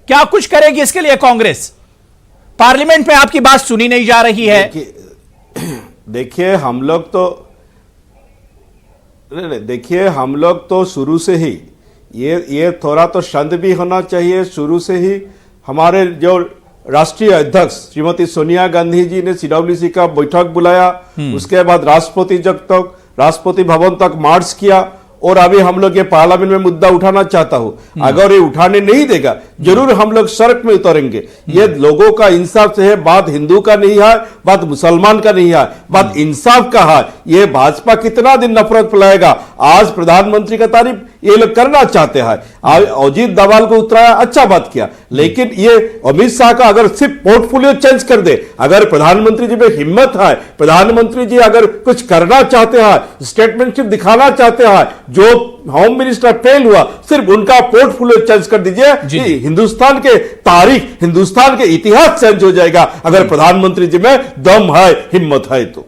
क्या कुछ करेगी इसके लिए कांग्रेस? पार्लियामेंट में आपकी बात सुनी नहीं जा रही है।
देखिए हम लोग तो देखिए हम लोग तो शुरू से ही ये थोड़ा तो शंद भी होना चाहिए। शुरू से ही हमारे जो राष्ट्रीय अध्यक्ष श्रीमती सोनिया गांधी जी ने CWC का बैठक बुलाया, उसके बाद राष्ट्रपति भवन तक मार्च किया, और अभी हम लोग ये पार्लियामेंट में मुद्दा उठाना चाहता हूं। अगर ये उठाने नहीं देगा, जरूर हम लोग सड़क में उतरेंगे। ये लोगों का इंसाफ से है, बात हिंदू का नहीं है, बात मुसलमान का नहीं है, बात इंसाफ का है। ये भाजपा कितना दिन नफरत फैलाएगा? आज प्रधानमंत्री का तारीफ ये लोग करना चाहते हैं। अजीत डोभाल को उतराया, अच्छा बात किया, लेकिन ये अमित शाह का अगर सिर्फ पोर्टफोलियो चेंज कर दे, अगर प्रधानमंत्री जी में हिम्मत है, प्रधानमंत्री जी अगर कुछ करना चाहते हैं, स्टेटमेंटशिप दिखाना चाहते हैं, जो होम मिनिस्टर फेल हुआ, सिर्फ उनका पोर्टफोलियो चेंज कर दीजिए, हिंदुस्तान के तारीख, हिंदुस्तान के इतिहास चेंज हो जाएगा। अगर प्रधानमंत्री जी में दम है, हिम्मत है तो।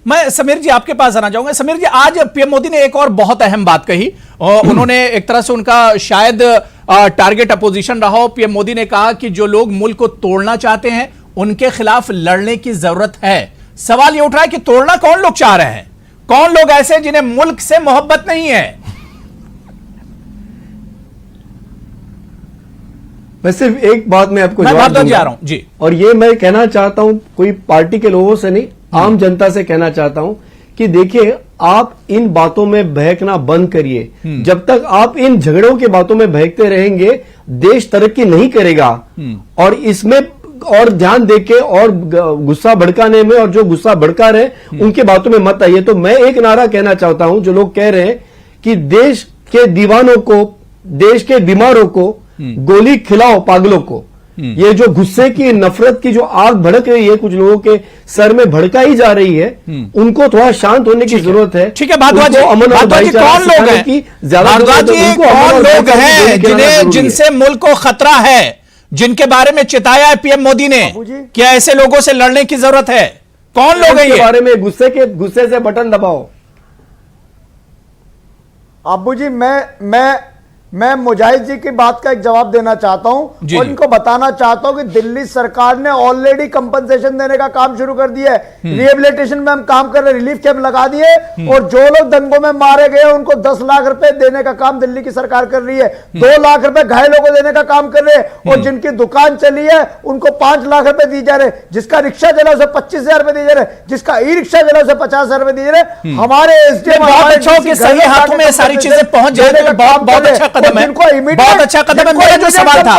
मैं समीर जी आपके पास आना चाहूंगा। समीर जी, आज पीएम मोदी ने एक और बहुत अहम बात कही, और उन्होंने एक तरह से उनका शायद टारगेट अपोजिशन रहा हो। पीएम मोदी ने कहा कि जो लोग मुल्क को तोड़ना चाहते हैं उनके खिलाफ लड़ने की जरूरत है। सवाल यह उठ रहा है कि तोड़ना कौन लोग चाह रहे हैं? कौन लोग ऐसे जिन्हें मुल्क से मोहब्बत नहीं है?
मैं सिर्फ एक बात में आपको जवाब दूंगा,
जा रहा हूं जी,
और ये मैं कहना चाहता हूं, कोई पार्टी के लोगों से नहीं, आम जनता से कहना चाहता हूं कि देखिए, आप इन बातों में बहकना बंद करिए। जब तक आप इन झगड़ों के बातों में बहकते रहेंगे, देश तरक्की नहीं करेगा। और इसमें और ध्यान देके और गुस्सा भड़काने में, और जो गुस्सा भड़का रहे उनके बातों में मत आइए। तो मैं एक नारा कहना चाहता हूं, जो लोग कह रहे हैं कि देश के दीवानों को, देश के बीमारों को गोली खिलाओ, पागलों को, ये जो गुस्से की, नफरत की जो आग भड़क रही है, कुछ लोगों के सर में भड़काई जा रही है, उनको थोड़ा शांत होने की जरूरत है।
ठीक है, भारद्वाज जी, कौन लोग हैं जिनसे मुल्क को खतरा है, जिनके बारे में चिताया है पीएम मोदी ने? क्या ऐसे लोगों से लड़ने की जरूरत है? कौन लोग हैं ये?
बारे में गुस्से से बटन दबाओ।
अब्बू जी, मैं मुजाहिद जी की बात का एक जवाब देना चाहता हूं, और इनको बताना चाहता हूं कि दिल्ली सरकार ने ऑलरेडी कंपनसेशन देने का काम शुरू कर दिया है। रिहेबिलिटेशन में हम काम कर रहे हैं, रिलीफ कैंप लगा दिए, और जो लोग दंगों में मारे गए उनको 10 लाख रुपए देने का काम दिल्ली की सरकार कर रही है। 2 लाख रुपए घायलों को देने का काम कर रहे हैं, और जिनकी दुकान चली है उनको 5 लाख रुपए दिए जा रहे, जिसका रिक्शा चला उसे 25,000 रुपए दिए जा रहे, जिसका ई रिक्शा चला उसे 50,000 रुपए दिए जा रहे। हमारे एसडीएम
सही हाथों में सारी चीजें पहुंच जाए, बहुत अच्छा कदम है, बहुत अच्छा कदम है। मेरा जो सवाल था,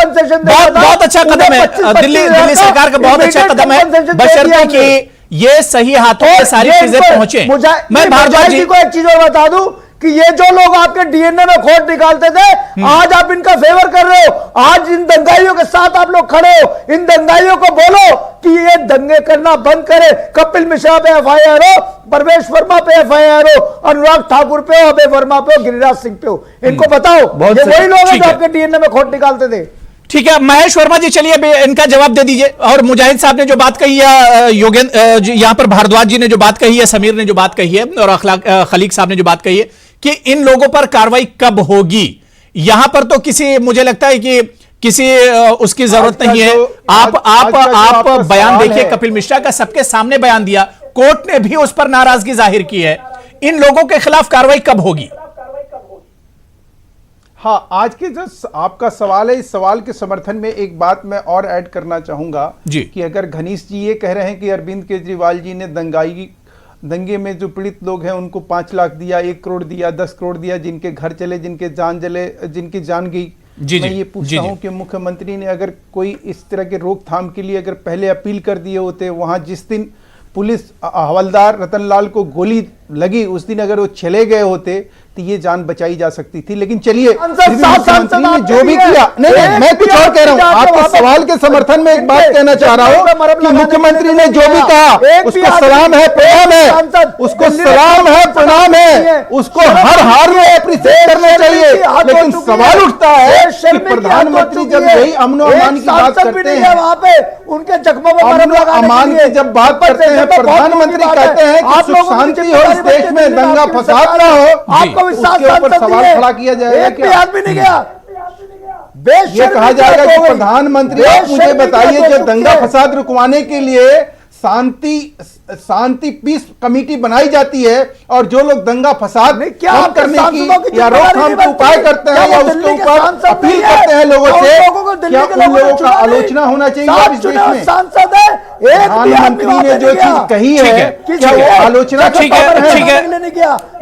बहुत अच्छा कदम है, दिल्ली सरकार का बहुत अच्छा कदम है, बशर्ते कि ये सही हाथों में सारी चीजें पहुंचे।
मैं भारद्वाज जी को एक चीज और बता दूं कि ये जो लोग आपके डीएनए में खोट निकालते थे, आज आप इनका फेवर कर रहे हो। आज इन दंगाइयों के साथ आप लोग खड़े हो। इन दंगाइयों को बोलो कि ये दंगे करना बंद करे। कपिल मिश्रा पे एफआईआर हो, परवेश वर्मा पे एफआईआर हो, अनुराग ठाकुर पे हो, अभय वर्मा पे हो, गिरिराज सिंह पे हो। इनको बताओ, ये वही लोग हैं जो आपके डीएनए में खोट निकालते थे।
ठीक है, महेश वर्मा जी, चलिए इनका जवाब दे दीजिए। और मुजाहिद साहब ने जो बात कही है, योगेंद्र यहां पर भारद्वाज जी ने जो बात कही है, समीर ने जो बात कही है, और खलीक साहब ने जो बात कही है कि इन लोगों पर कार्रवाई कब होगी, यहां पर तो किसी, मुझे लगता है कि किसी उसकी जरूरत नहीं है। आप बयान देखिए, कपिल मिश्रा का सबके सामने बयान दिया, कोर्ट ने भी उस पर नाराजगी जाहिर की है। इन लोगों के खिलाफ कार्रवाई कब होगी?
हाँ, आज के जो आपका सवाल है, इस सवाल के समर्थन में एक बात मैं और ऐड करना चाहूंगा कि अगर घनीश जी ये कह रहे हैं कि अरविंद केजरीवाल जी ने दंगे में जो पीड़ित लोग हैं उनको 5 लाख दिया, 1 करोड़ दिया, 10 करोड़ दिया, जिनके घर चले, जिनके जान जले, जिनकी जान गई, मैं ये पूछता हूं कि मुख्यमंत्री ने अगर कोई इस तरह के रोकथाम के लिए अगर पहले अपील कर दिए होते, वहां जिस दिन पुलिस हवलदार रतनलाल को गोली लगी उस दिन अगर वो चले गए होते तो ये जान बचाई जा सकती थी। लेकिन चलिए,
मुख्यमंत्री
ने जो भी किया, नहीं मैं कुछ और कह रहा हूँ, आपके सवाल के समर्थन में एक बात कहना चाह रहा हूँ कि मुख्यमंत्री ने जो भी कहा उसको सलाम है, प्रणाम है, उसको सलाम है, प्रणाम है, उसको हर हाल में अप्रिशिएट करना चाहिए। लेकिन सवाल उठता है कि प्रधानमंत्री जब यही अमन और अमान की बात करते हैं,
वहां पे उनके जख्मों में
अमन और अमान की जब बात करते हैं, प्रधानमंत्री कहते हैं कि सुख शांति हो इस देश में, दंगा फसाद ना हो, उसके ऊपर सवाल खड़ा किया जाएगा क्या?
आदमी नहीं गया,
ये कहा जाएगा कि प्रधानमंत्री आप मुझे बताइए, जो दंगा फसाद रुकवाने के लिए शांति पीस कमेटी बनाई जाती है और जो लोग दंगा फसाद कम करने की या रोकथाम के उपाय करते हैं या उसके ऊपर अपील करते हैं लोगों से, क्या उन लोगों का आलोचना होना चाहिए इस देश में?
सांसद है,
प्रधानमंत्री ने जो चीज कही है क्या वो आलोचना का पात्र है?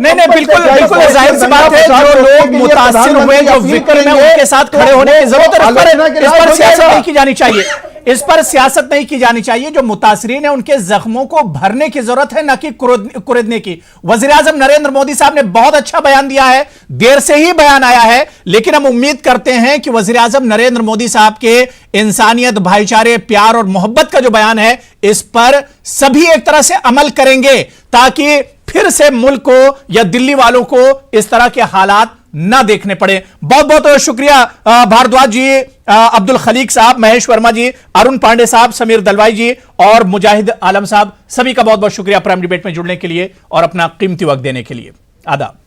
नहीं, बिल्कुल जाहिर सी बात है, जो लोग मुतासिर हुए, जो विक्टिम है, उनके साथ खड़े होने की जरूरत है। इस पर सियासत नहीं की जानी चाहिए, इस पर सियासत नहीं की जानी चाहिए। जो मुतासिरीन है उनके जख्मों को भरने की जरूरत है, न कि कुरेदने की। वजीर आजम नरेंद्र मोदी साहब ने बहुत अच्छा बयान दिया है, देर से ही बयान आया है, लेकिन हम उम्मीद करते हैं कि वजीर आजम नरेंद्र मोदी साहब के इंसानियत, भाईचारे, प्यार और मोहब्बत का जो बयान है, इस पर सभी एक तरह से अमल करेंगे ताकि फिर से मुल्क को या दिल्ली वालों को इस तरह के हालात ना देखने पड़े। बहुत बहुत शुक्रिया भारद्वाज जी, अब्दुल खलीक साहब, महेश वर्मा जी, अरुण पांडे साहब, समीर दलवाई जी और मुजाहिद आलम साहब, सभी का बहुत बहुत शुक्रिया प्राइम डिबेट में जुड़ने के लिए और अपना कीमती वक्त देने के लिए। आदाब।